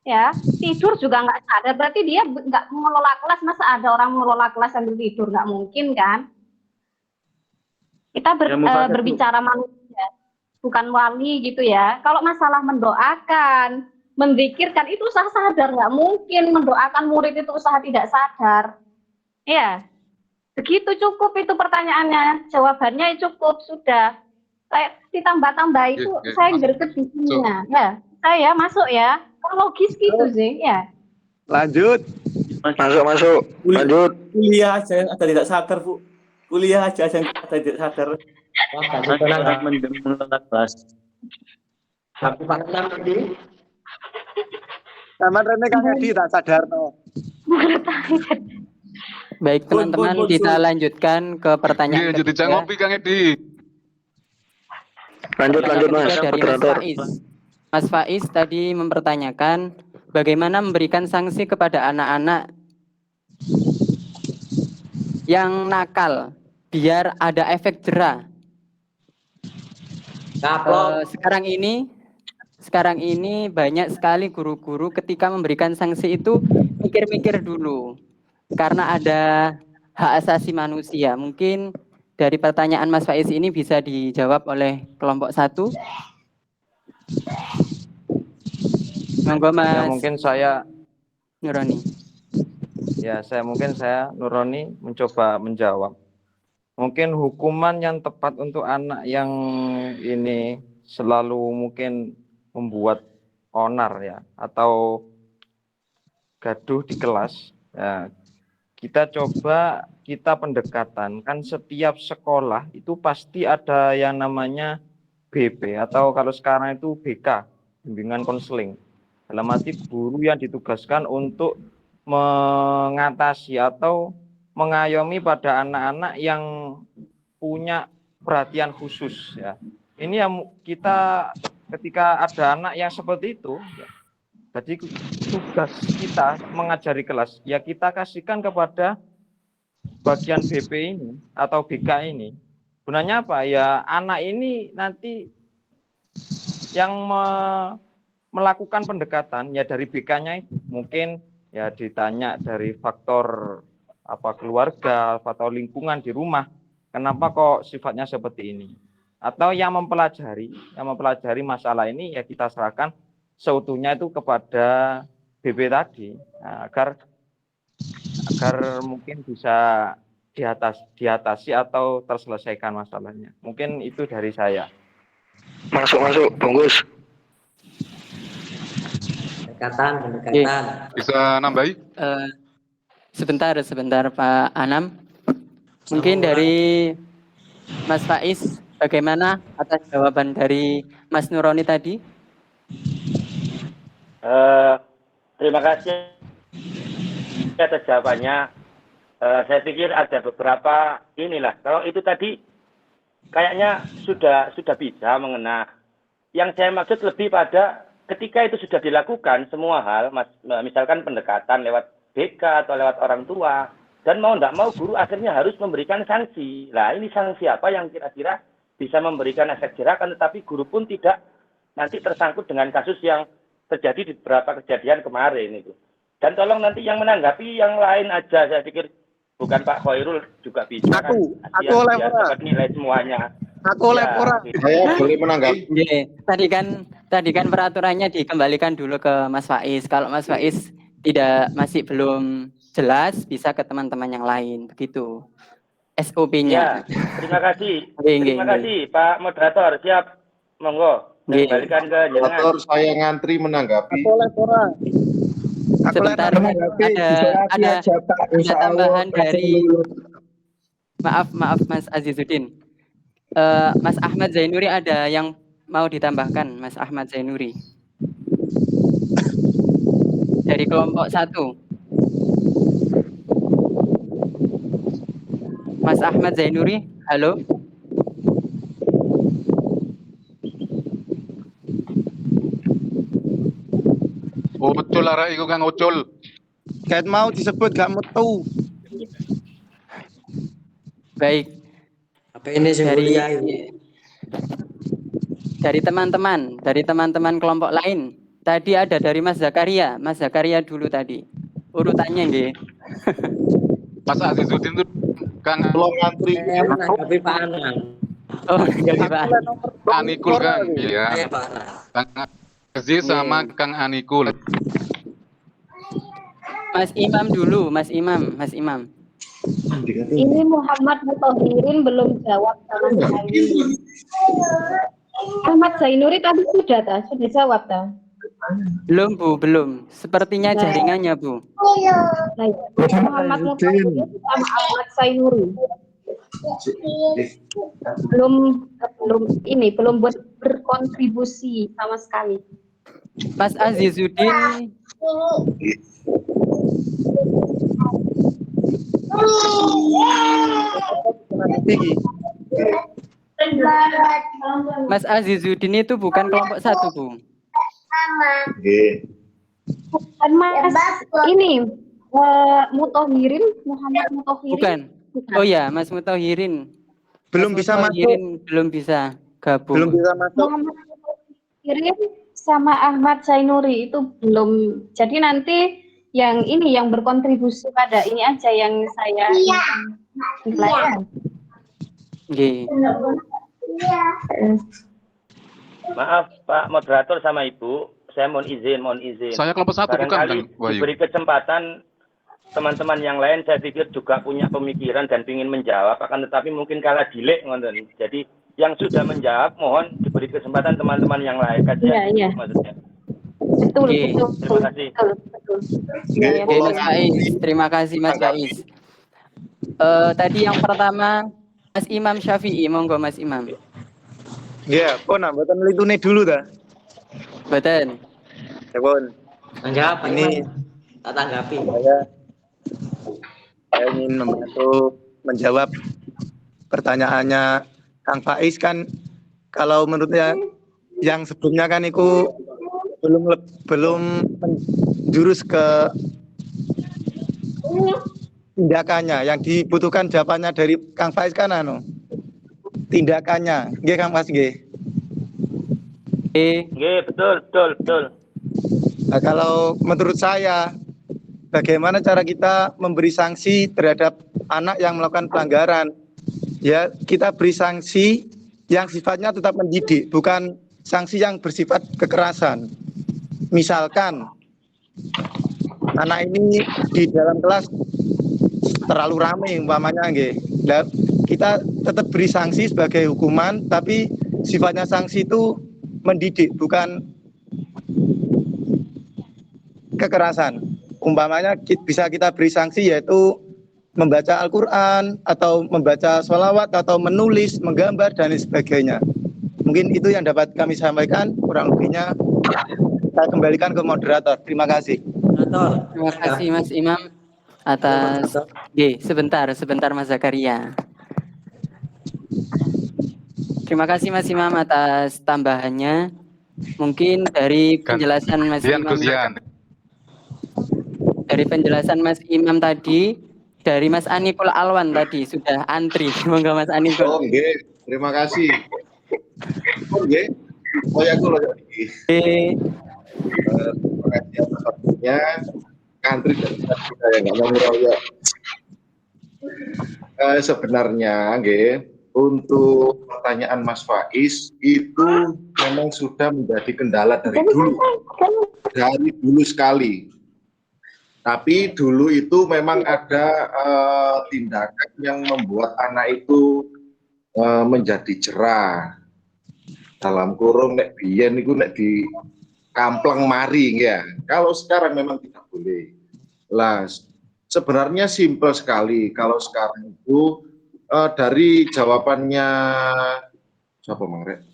ya tidur juga nggak sadar, berarti dia nggak mengelola kelas. Masa ada orang mengelola kelas sambil tidur? Nggak mungkin kan. Kita berbicara manusia, bukan wali gitu ya. Kalau masalah mendoakan, menzikirkan itu usaha sadar, nggak mungkin mendoakan murid itu usaha tidak sadar. Ya, begitu cukup itu pertanyaannya, jawabannya cukup sudah. Kayak ditambah-tambah itu saya gerget di sininya. Ya, saya masuk ya. Logis gitu sih, ya. Lanjut. Masuk. Lanjut. Kuliah aja yang ada tidak sadar, Bu. Kuliah aja yang ada tidak sadar. Masalah mengelola kelas. Aku Pak Enam tadi. Sama Rene Kang Edi tak sadar toh. Baik teman-teman, kita lanjutkan ke pertanyaan Jadi jangan ngopi Kang Edi. Lanjut Mas. Dari Mas Faiz. Mas Faiz tadi mempertanyakan bagaimana memberikan sanksi kepada anak-anak yang nakal biar ada efek jera. Sekarang ini banyak sekali guru-guru ketika memberikan sanksi itu mikir-mikir dulu karena ada hak asasi manusia. Mungkin dari pertanyaan Mas Faiz ini bisa dijawab oleh kelompok 1. Monggo Mas. Ya, mungkin saya Nuroni. Ya, saya Nuroni mencoba menjawab. Mungkin hukuman yang tepat untuk anak yang ini selalu mungkin membuat onar ya atau gaduh di kelas. Ya, kita pendekatan, kan setiap sekolah itu pasti ada yang namanya BP atau kalau sekarang itu BK, bimbingan konseling. Dalam arti guru yang ditugaskan untuk mengatasi atau mengayomi pada anak-anak yang punya perhatian khusus ya. Ini yang kita ketika ada anak yang seperti itu ya, jadi tugas kita mengajari kelas ya kita kasihkan kepada bagian BP ini atau BK ini. Gunanya apa? Ya anak ini nanti yang melakukan pendekatan ya dari BK-nya itu mungkin ya ditanya dari faktor apa keluarga atau lingkungan di rumah kenapa kok sifatnya seperti ini atau yang mempelajari masalah ini ya kita serahkan seutuhnya itu kepada BP tadi nah, agar mungkin bisa diatasi atau terselesaikan masalahnya. Mungkin itu dari saya. Masuk bungkus. Pendekatan. Bisa nambahi? Sebentar Pak Anam. Mungkin dari Mas Faiz, bagaimana atas jawaban dari Mas Nuroni tadi? Terima kasih atas jawabannya. Saya pikir ada beberapa inilah. Kalau itu tadi kayaknya sudah bisa mengena. Yang saya maksud lebih pada ketika itu sudah dilakukan semua hal, misalkan pendekatan lewat BK atau lewat orang tua, dan mau tidak mau guru akhirnya harus memberikan sanksi. Nah ini sanksi apa yang kira-kira bisa memberikan efek jera, tetapi guru pun tidak nanti tersangkut dengan kasus yang terjadi di beberapa kejadian kemarin itu. Dan tolong nanti yang menanggapi yang lain aja, saya pikir bukan Pak Khairul juga bisa. Aku dapat nilai semuanya. Aku lepora. Saya boleh menanggapi. Tadi kan peraturannya dikembalikan dulu ke Mas Faiz. Kalau Mas Faiz masih belum jelas, bisa ke teman-teman yang lain, begitu. SOP-nya. Ya, terima kasih. Terima kasih Pak Moderator. Siap, monggo. Kembalikan ke jenengan. Moderator saya ngantri menanggapi. Aku lepora. Sebentar, ada tambahan dari maaf Mas Azizuddin. Mas Ahmad Zainuri ada yang mau ditambahkan, Mas Ahmad Zainuri dari kelompok 1. Mas Ahmad Zainuri, halo. Oh betul arah iku Kang Ucul. Ket mau disebut gak metu. Baik. Apa ini dari teman-teman kelompok lain Tadi ada dari Mas Zakaria. Mas Zakaria dulu tadi. Urutannya nggih. Mas Azizuddin itu Kang ngantri. Saya menanggapi Pak Anang. Oh, menanggapi Pak Anang. Anikul kan, iya. Saya Pak Anang. Kang Aziz sama Kang Anikul. Mas Imam dulu, Mas Imam, Mas Imam. Ini Muhammad Muthahirin belum jawab sama sekali. Ahmad Zainuri tadi sudah jawab ta? Belum Bu, belum. Sepertinya jaringannya Bu. Nah, Muhammad Muthahirin sama Ahmad Zainuri. Belum berkontribusi sama sekali. Mas Azizuddin. Mas Azizuddin itu bukan kelompok 1 Bu. Mas ini Muthahirin, Muhammad Muthahirin. Bukan. Oh ya, Mas Muthahirin. Belum Mas bisa Muthahirin masuk. Belum bisa gabung. Belum bisa masuk. Muhammad Muthahirin sama Ahmad Zainuri itu belum. Jadi nanti yang berkontribusi pada ini aja yang saya nilai. Nggih. Maaf Pak Moderator sama Ibu, saya mohon izin. Saya kelompok 1 bukan, Barangkali Kang Wahyu. diberi kesempatan teman-teman yang lain, saya pikir juga punya pemikiran dan ingin menjawab, akan tetapi mungkin kalah delay, ngoten. Jadi yang sudah menjawab, mohon diberi kesempatan teman-teman yang lain. Kasihan Iya. maksudnya. Betul. Terima kasih. Mas Faiz, terima kasih Mas Faiz. Tadi yang pertama Mas Imam Syafi'i, monggo Mas Imam. Iya, pun mboten litune dulu ta. Mboten. Ya pun. Tanggapi. Ini tak tanggapi. Saya ingin membantu menjawab pertanyaannya Kang Faiz kan, kalau menurutnya yang sebelumnya kan itu belum menjurus ke tindakannya. Yang dibutuhkan jawabannya dari Kang Faiz kan tindakannya. Nggih Kang Faiz nggih. Nggih, betul. Nah, kalau menurut saya, bagaimana cara kita memberi sanksi terhadap anak yang melakukan pelanggaran? Ya, kita beri sanksi yang sifatnya tetap mendidik, bukan sanksi yang bersifat kekerasan. Misalkan anak ini di dalam kelas terlalu ramai umpamanya nggih. Nah, kita tetap beri sanksi sebagai hukuman, tapi sifatnya sanksi itu mendidik, bukan kekerasan. Umpamanya bisa kita beri sanksi yaitu membaca Al-Quran atau membaca sholawat atau menulis, menggambar dan lain sebagainya. Mungkin itu yang dapat kami sampaikan, kurang lebihnya saya kembalikan ke moderator. Terima kasih. Terima kasih Mas Imam atas sebentar Mas Zakaria. Terima kasih Mas Imam atas tambahannya. Mungkin dari penjelasan Mas Imam. Dari penjelasan Mas Imam tadi, dari Mas Anikul Alwan tadi sudah antri. Semoga Mas Anikul. Oh, nggih. Terima kasih. Oh, nggih. Oh ya kula iki. Terima kasih atas waktunya. Antri dari saya enggak mau ngeroyok. Sebenarnya nggih, untuk pertanyaan Mas Faiz itu memang sudah menjadi kendala dari dulu sekali. Tapi dulu itu memang ada tindakan yang membuat anak itu menjadi jerah. Dalam kurung nek biyen niku nek di kampleng mari ya. Kalau sekarang memang tidak boleh. Lah sebenarnya simpel sekali. Kalau sekarang itu dari jawabannya siapa Mangret?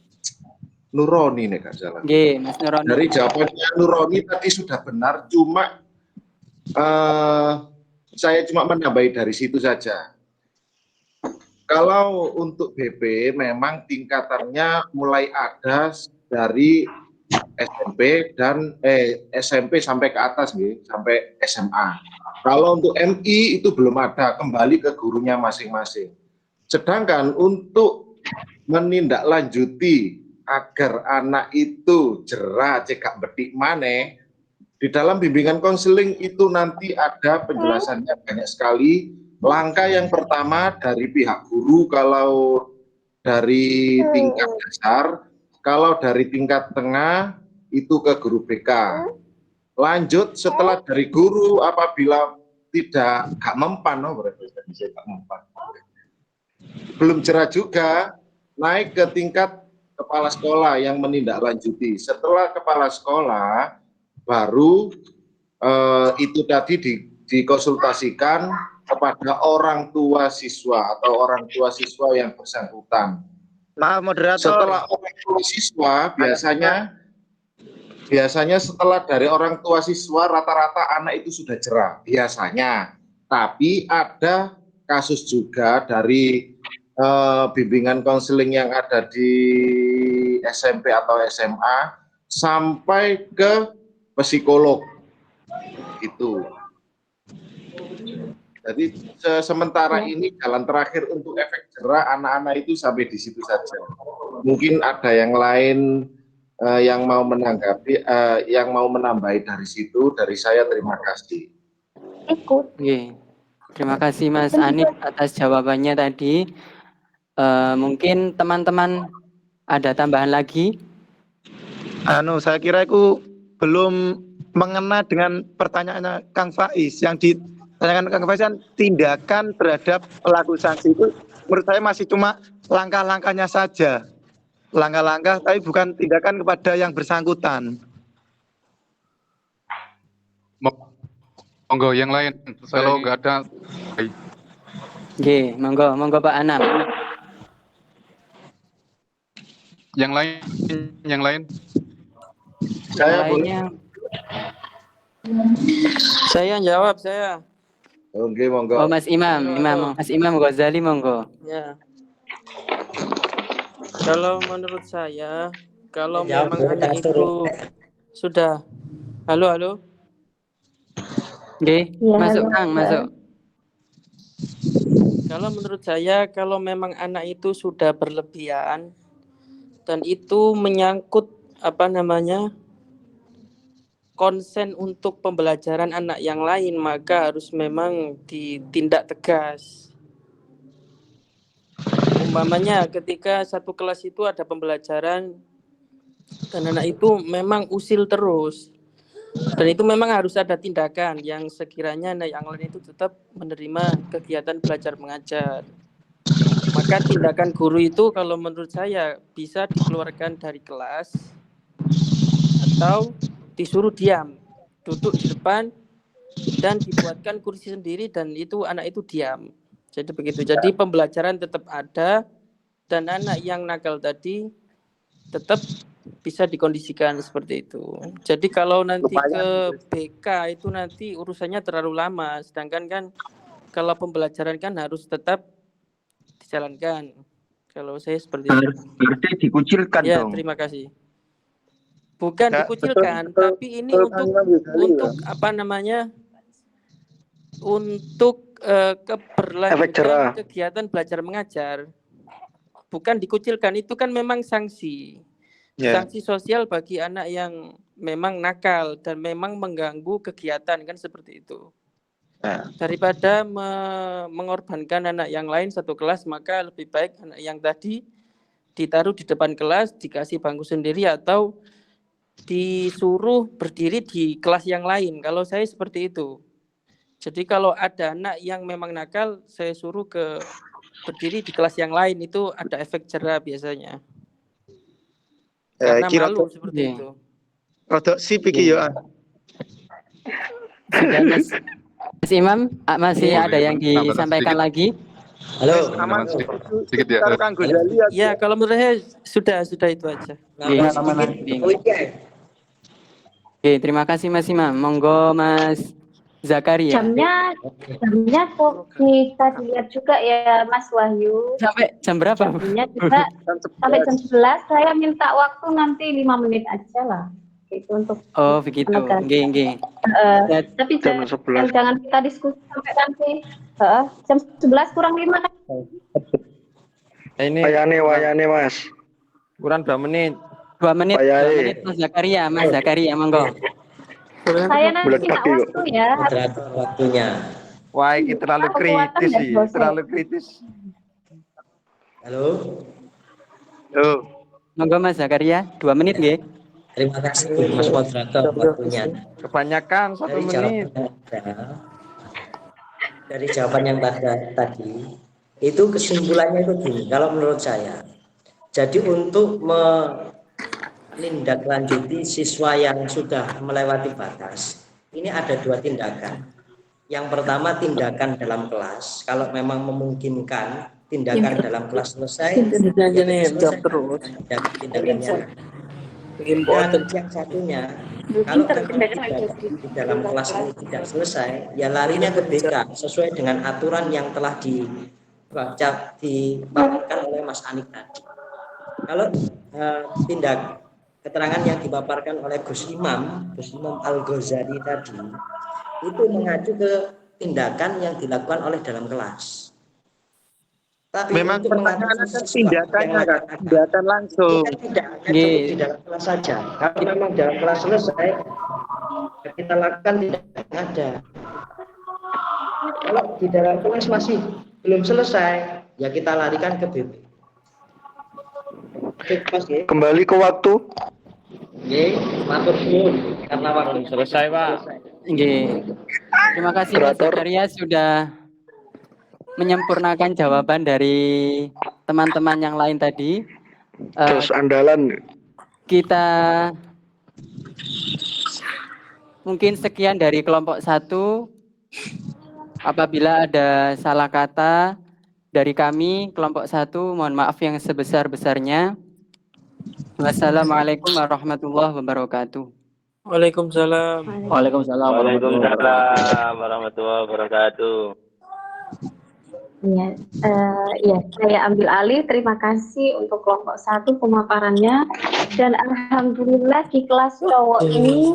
Nuroni nek gak salah. Nggih, Mas Nuroni. Dari jawabannya Nuroni tadi sudah benar, cuma saya cuma menambahi dari situ saja. Kalau untuk BP memang tingkatannya mulai ada dari SMP sampai ke atas sampai SMA. Kalau untuk MI itu belum ada, kembali ke gurunya masing-masing. Sedangkan untuk menindaklanjuti agar anak itu jerah cekak betik maneh, di dalam bimbingan konseling itu nanti ada penjelasannya banyak sekali. Langkah yang pertama dari pihak guru kalau dari tingkat dasar, kalau dari tingkat tengah itu ke guru BK. Lanjut setelah dari guru apabila gak mempan, belum cerah juga, naik ke tingkat kepala sekolah yang menindaklanjuti. Setelah kepala sekolah baru itu tadi dikonsultasikan kepada orang tua siswa atau orang tua siswa yang bersangkutan. Maaf moderator. Setelah orang tua siswa biasanya setelah dari orang tua siswa rata-rata anak itu sudah jerah biasanya. Tapi ada kasus juga dari bimbingan konseling yang ada di SMP atau SMA sampai ke psikolog itu. Jadi sementara ini jalan terakhir untuk efek jerah anak-anak itu sampai di situ saja. Mungkin ada yang lain yang mau menanggapi, yang mau menambahi dari situ. Dari saya terima kasih. Oke. Terima kasih Mas Anip atas jawabannya tadi. Mungkin teman-teman ada tambahan lagi? Saya kira itu belum mengena dengan pertanyaannya Kang Faiz. Yang ditanyakan Kang Faiz kan tindakan terhadap pelaku sanksi itu menurut saya masih cuma langkah-langkahnya saja. Langkah-langkah tapi bukan tindakan kepada yang bersangkutan. Monggo yang lain, kalau nggak ada. Oke, monggo Pak Anam. Yang lain. Saya lainnya. Saya jawab saya. Oke, monggo. Oh Mas Imam Ghazali monggo. Ya. Kalau menurut saya, kalau memang anak itu sudah, halo. Oke, masuk Kang, masuk. Kalau menurut saya, kalau memang anak itu sudah berlebihan dan itu menyangkut konsen untuk pembelajaran anak yang lain, maka harus memang ditindak tegas. Umpamanya ketika satu kelas itu ada pembelajaran dan anak itu memang usil terus, dan itu memang harus ada tindakan yang sekiranya anak yang lain itu tetap menerima kegiatan belajar mengajar. Maka tindakan guru itu kalau menurut saya bisa dikeluarkan dari kelas atau disuruh diam, duduk di depan dan dibuatkan kursi sendiri dan itu anak itu diam. Jadi begitu. Jadi pembelajaran tetap ada dan anak yang nakal tadi tetap bisa dikondisikan seperti itu. Jadi kalau nanti ke BK itu nanti urusannya terlalu lama. Sedangkan kan kalau pembelajaran kan harus tetap dijalankan. Kalau saya seperti itu. Berarti dikucilkan ya, dong. terima kasih. Bukan dikucilkan, tapi ini untuk untuk keberlanjutan kegiatan belajar mengajar. Bukan dikucilkan, itu kan memang sanksi. Sanksi sosial bagi anak yang memang nakal dan memang mengganggu kegiatan, kan seperti itu. Daripada mengorbankan anak yang lain satu kelas, maka lebih baik anak yang tadi ditaruh di depan kelas, dikasih bangku sendiri atau disuruh berdiri di kelas yang lain. Kalau saya seperti itu. Jadi kalau ada anak yang memang nakal, saya suruh berdiri di kelas yang lain, itu ada efek jerah biasanya. Karena malu seperti itu. Rodok sip iki yo. Mas Imam, masih ada yang disampaikan lagi? Halo. Sedikit ya. Ya, kalau menurut saya sudah itu aja. Oke, terima kasih Mas Imam. Monggo Mas Zakaria. Jamnya kok kita dilihat juga ya Mas Wahyu. Sampai jam berapa? Jamnya juga sampai jam 11. Saya minta waktu nanti 5 menit aja lah. Itu untuk. Oh begitu. Nggih. Tapi jangan kita diskusi sampai nanti. Jam 11 kurang 5 kan. Ini wayane Mas. Kurang 2 menit. 2 menit, Pak Yai. 2 menit Mas Zakaria, monggo. Saya nanti minta waktu ya. Moderator waktunya. Wah, ini terlalu kritis sih, terlalu kritis. Halo. Monggo Mas Zakaria, 2 menit nggih. Terima kasih Mas moderator waktunya. Kebanyakan 1 menit. Dari jawaban yang tadi, itu kesimpulannya itu gini, kalau menurut saya. Jadi untuk menindaklanjuti siswa yang sudah melewati batas, ini ada 2 tindakan. Yang pertama tindakan dalam kelas, kalau memang memungkinkan tindakan dalam kelas selesai, tindakannya. Dan yang satunya, kalau tindakan di dalam kelas ini tidak selesai, ya larinya ke BK sesuai dengan aturan yang telah dipaparkan oleh Mas Anik tadi. Kalau tindak keterangan yang dipaparkan oleh Gus Imam Al-Ghazali tadi, itu mengacu ke tindakan yang dilakukan oleh dalam kelas. Tapi memang untuk pertanyaannya kan tindakannya kan, tindakan langsung. Tidak cukup di dalam kelas saja. Kalau memang dalam kelas selesai, kita lakukan tindakan ada. Kalau di dalam kelas masih belum selesai, ya kita larikan ke BB. Kembali ke waktu. Matur suwun karena waktu selesai, Pak. Nggih. Terima kasih Mas Zakaria sudah menyempurnakan jawaban dari teman-teman yang lain tadi. Terus andalan. Kita mungkin sekian dari kelompok 1. Apabila ada salah kata dari kami kelompok 1, mohon maaf yang sebesar-besarnya. Wassalamualaikum warahmatullahi wabarakatuh. Waalaikumsalam. Waalaikumsalam warahmatullahi wabarakatuh. Ya, saya ambil alih. Terima kasih untuk kelompok 1 pemaparannya, dan alhamdulillah di kelas cowok ini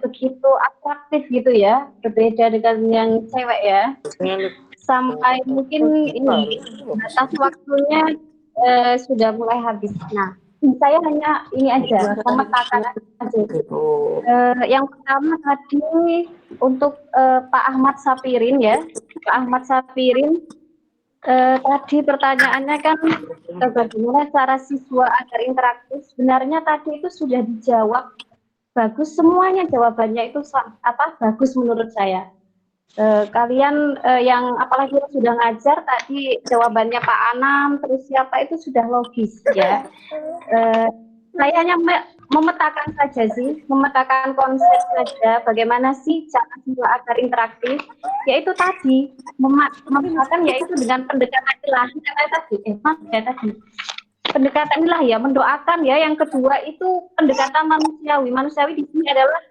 begitu atraktif gitu ya, berbeda dengan yang cewek ya. Sampai mungkin ini batas waktunya sudah mulai habis. Nah, saya hanya ini aja memetakan aja. Yang pertama tadi untuk Pak Ahmad Sapirin ya, Pak Ahmad Sapirin tadi pertanyaannya kan bagaimana cara siswa agar interaktif. Sebenarnya tadi itu sudah dijawab bagus, semuanya jawabannya itu bagus menurut saya. Kalian yang apalagi yang sudah ngajar tadi jawabannya Pak Anam terus siapa itu sudah logis ya. Saya hanya memetakan saja sih, memetakan konsep saja bagaimana sih cara siswa agar interaktif, yaitu tadi memetakan yaitu dengan pendekatan ilahi tadi pendekatan ilahi ya, mendoakan ya. Yang kedua itu pendekatan manusiawi di sini adalah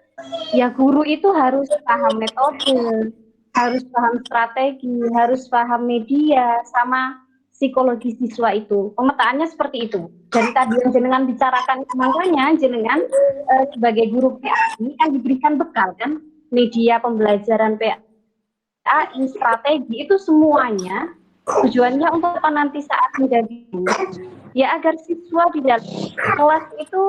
ya guru itu harus paham metode, harus paham strategi, harus paham media, sama psikologi siswa itu. Pemetaannya seperti itu. Dari tadi yang jenengan bicarakan, makanya jenengan sebagai guru PAI kan diberikan bekal kan, media pembelajaran PAI, strategi, itu semuanya tujuannya untuk nanti saat menjadi guru, ya agar siswa di dalam kelas itu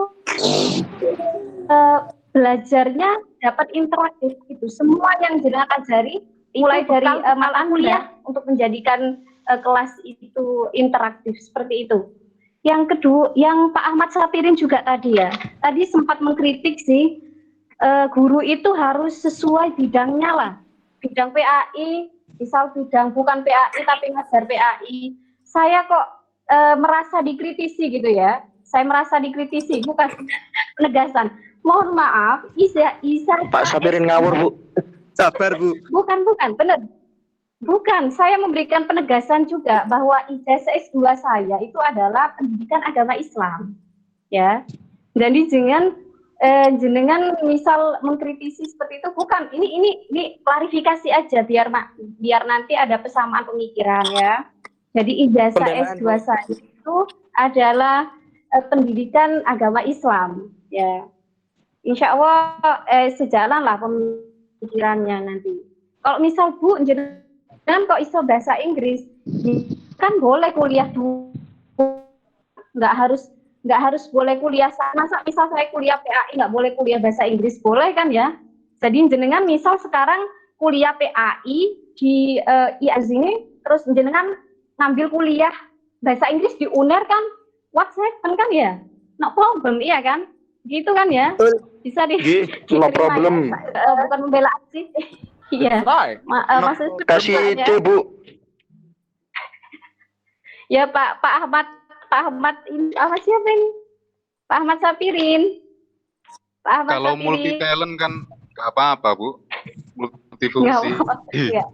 belajarnya dapat interaktif itu. Semua yang jenengan ajari mulai dari malam kuliah untuk menjadikan kelas itu interaktif seperti itu. Yang kedua, yang Pak Ahmad Sapirin juga tadi ya, tadi sempat mengkritik sih, guru itu harus sesuai bidangnya lah, bidang PAI, misal bidang bukan PAI tapi ngajar PAI. Saya kok merasa dikritisi gitu ya, saya merasa dikritisi, bukan penegasan. Mohon maaf, Isa Pak Sapirin ngawur Bu. Sabar Bu. Bukan, benar. Bukan, saya memberikan penegasan juga bahwa ijazah S2 saya itu adalah pendidikan agama Islam, ya. Dan jenengan misal mengkritisi seperti itu, bukan. Ini klarifikasi aja biar nanti ada persamaan pemikiran ya. Jadi ijazah S2 saya itu adalah pendidikan agama Islam, ya. Insya Allah sejalan lah pemikirannya nanti. Kalau misal Bu, jangan kok iso bahasa Inggris, kan boleh kuliah 2 nggak harus boleh kuliah masa misal saya kuliah PAI nggak boleh kuliah bahasa Inggris, boleh kan ya? Jadi jenengan misal sekarang kuliah PAI di IAZ ini, terus jenengan ngambil kuliah bahasa Inggris di UNER kan, what's happen kan ya? No problem, iya kan? Gitu kan ya? Bisa no problem. Ya, bukan membela sih. Iya. Maksudnya kasih C, Bu. Ya Pak Ahmad ini apa siapa ini? Pak Ahmad Sapirin. Pak Ahmad Kalau Sapirin. multi talent kan nggak apa-apa, Bu. Multifungsi. Nggak apa-apa, ya.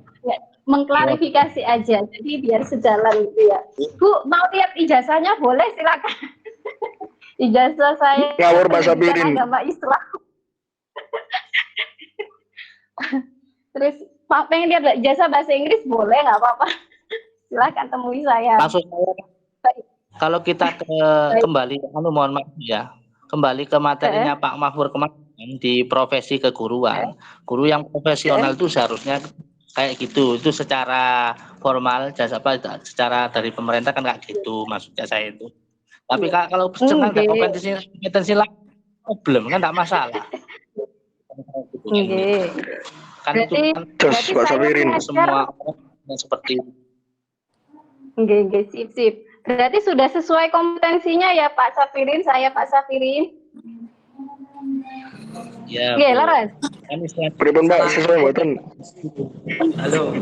Mengklarifikasi aja, jadi biar sejalan gitu ya. Bu, mau lihat ijazahnya boleh, silakan. Ijazah saya ngawur Pak Sapirin. Agama Islam. Terus Pak pengen lihat ijazah bahasa Inggris boleh, nggak apa-apa. Silakan temui saya. Maksud saya, kalau kita kembali, mohon maaf ya, kembali ke materinya Pak Mahfur kemarin di profesi keguruan, guru yang profesional itu seharusnya kayak gitu, itu secara formal, secara dari pemerintah kan kayak gitu, maksudnya saya itu. Tapi kalau misalkan ada kompetensi lain, problem kan tidak masalah. Kan itu kan Pak Sapirin semua orang seperti itu. Sip. Berarti sudah sesuai kompetensinya ya Pak Sapirin, saya Pak Sapirin. Ya. Oke, Laras. Pripun Mbak, sesuai mboten? Halo.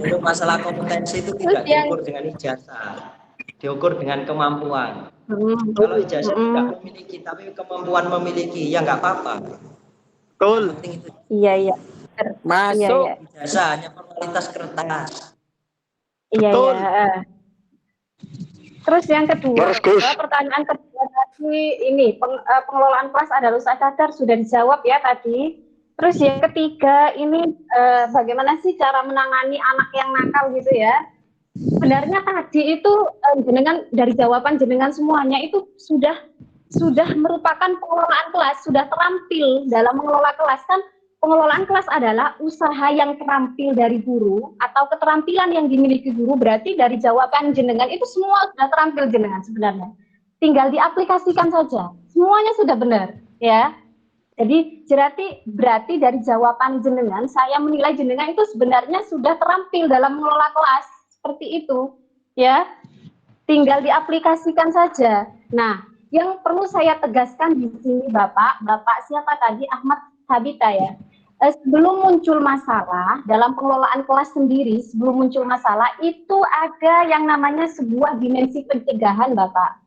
Untuk masalah kompetensi itu tidak diukur dengan ijazah, diukur dengan kemampuan. Kalau ijazah tidak memiliki, tapi kemampuan memiliki, ya nggak apa-apa. Betul. Iya. Masuk. Iya. Ijazah hanya formalitas kertas. Iya. Terus yang kedua, pertanyaan kedua tadi ini pengelolaan kelas adalah usaha sadar sudah dijawab ya tadi. Terus yang ketiga ini bagaimana sih cara menangani anak yang nakal gitu ya? Sebenarnya tadi itu jenengan dari jawaban jenengan semuanya itu sudah merupakan pengelolaan kelas, sudah terampil dalam mengelola kelas kan. Pengelolaan kelas adalah usaha yang terampil dari guru atau keterampilan yang dimiliki guru, berarti dari jawaban jenengan itu semua sudah terampil jenengan sebenarnya. Tinggal diaplikasikan saja, semuanya sudah benar ya. Jadi berarti dari jawaban jenengan, saya menilai jenengan itu sebenarnya sudah terampil dalam mengelola kelas, seperti itu ya. Tinggal diaplikasikan saja. Nah, yang perlu saya tegaskan di sini Bapak siapa tadi? Ahmad Habita ya. Sebelum muncul masalah dalam pengelolaan kelas sendiri, sebelum muncul masalah itu ada yang namanya sebuah dimensi pencegahan, Bapak.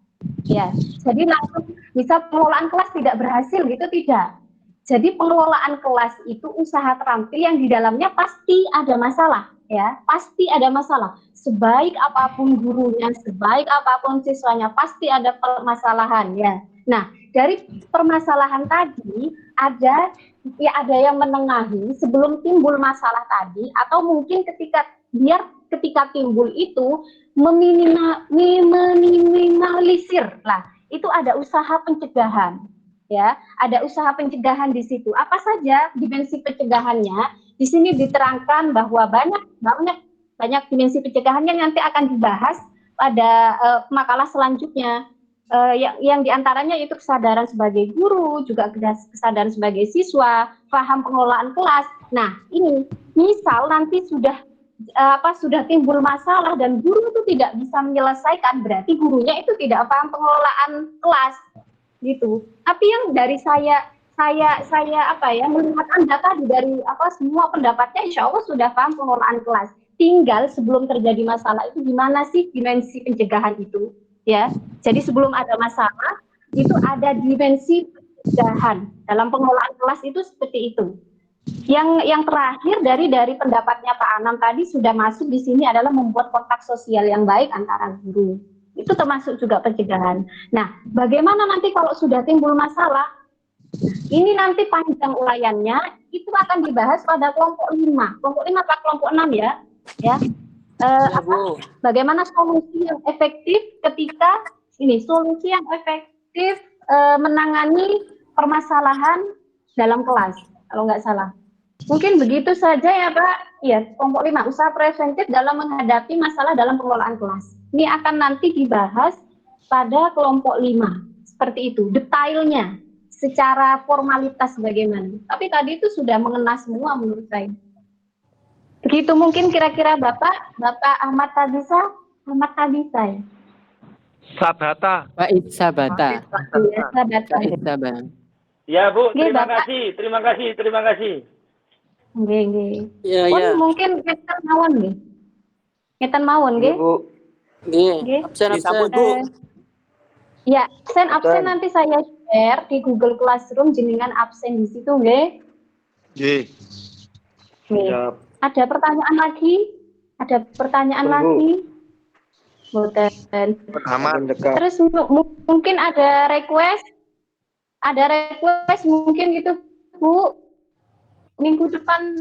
Ya, jadi langsung bisa pengelolaan kelas tidak berhasil gitu tidak. Jadi pengelolaan kelas itu usaha terampil yang di dalamnya pasti ada masalah, ya, pasti ada masalah. Sebaik apapun gurunya, sebaik apapun siswanya, pasti ada permasalahan, ya. Nah, dari permasalahan tadi ada yang menengahi sebelum timbul masalah tadi, atau mungkin ketika timbul itu meminimalisir lah, itu ada usaha pencegahan ya, ada usaha pencegahan di situ. Apa saja dimensi pencegahannya? Di sini diterangkan bahwa banyak dimensi pencegahannya nanti akan dibahas pada makalah selanjutnya. Yang diantaranya itu kesadaran sebagai guru, juga kesadaran sebagai siswa, paham pengelolaan kelas. Nah, ini misal nanti sudah timbul masalah dan guru itu tidak bisa menyelesaikan, berarti gurunya itu tidak paham pengelolaan kelas, gitu. Tapi yang dari saya melihat Anda tadi dari semua pendapatnya, insya Allah sudah paham pengelolaan kelas. Tinggal sebelum terjadi masalah itu gimana sih dimensi pencegahan itu? Ya, jadi sebelum ada masalah itu ada dimensi pencegahan dalam pengelolaan kelas itu seperti itu. Yang terakhir dari pendapatnya Pak Anam tadi sudah masuk di sini adalah membuat kontak sosial yang baik antara guru. Itu termasuk juga pencegahan. Nah, bagaimana nanti kalau sudah timbul masalah? Ini nanti panjang ulayannya itu akan dibahas pada kelompok 5. Kelompok 5 atau kelompok 6 ya. Ya. Bagaimana solusi yang efektif menangani permasalahan dalam kelas, kalau nggak salah. Mungkin begitu saja ya Pak. Ya, kelompok 5, usaha preventif dalam menghadapi masalah dalam pengelolaan kelas. Ini akan nanti dibahas pada kelompok 5. Seperti itu, detailnya, secara formalitas bagaimana. Tapi tadi itu sudah mengena semua menurut saya. Begitu mungkin kira-kira Bapak Ahmad Tabisa ya? Sabata. Bait sabata. Iya, Sabata. Bait sabata. Ya Bu, Nggih, terima Bapak. terima kasih. Nggih. Ya, Pun ya. mungkin ngeten mawon nggih. Ngeten mawon nggih. Nggih, absen. Ya, absen nanti saya share di Google Classroom jenengan absen di situ nggih. Nggih. Nih, ada pertanyaan lagi? Boten. Terus mungkin ada request mungkin gitu Bu. Minggu depan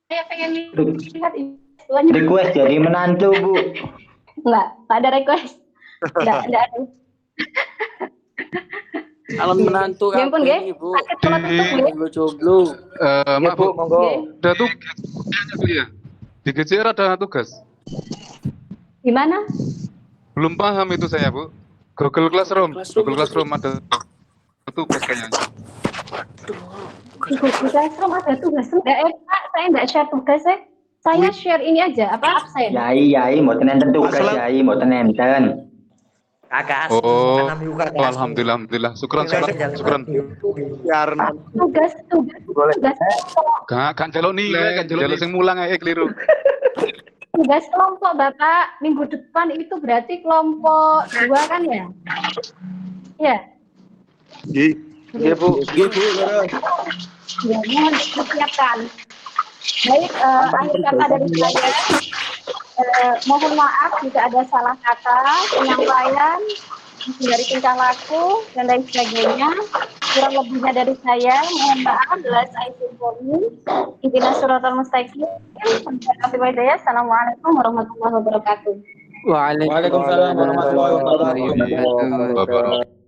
saya pengen lihat istilahnya. Request jadi menantu, Bu. Enggak ada request. Enggak ada. Calon menantu Ya ampun, kabeh nggih. iki, Bu. Sakit kalau tutup nggih. Jomblo. Maaf Bu, monggo. ada tugas Bu ya. Di GCR ada tugas. Gimana? Belum paham itu saya Bu. Google Classroom ada tugas kayaknya. Di Google Classroom ada tugas. Enggak, Pak, saya enggak share tugas ya. Saya share ini aja, absen. Yai, mboten enten tugas, Yai, mboten enten. Kakak Oh, alhamdulillah. Syukran. Tugas. Kan jaluk nilai, kan jaluk sing mulang ae keliru. Tugas kelompok Bapak minggu depan itu berarti kelompok 2 kan ya? Iya. Nggih, Bu. Ya, mohon dipersiapkan. Baik, akhir kata dari saya. Mohon maaf jika ada salah kata, penyampaian, dari tingkah laku, dan lain sebagainya. Kurang lebihnya dari saya, mohon maaf. Assalamualaikum warahmatullahi wabarakatuh. Waalaikumsalam Waalaikumsalam warahmatullahi wabarakatuh. wabarakatuh.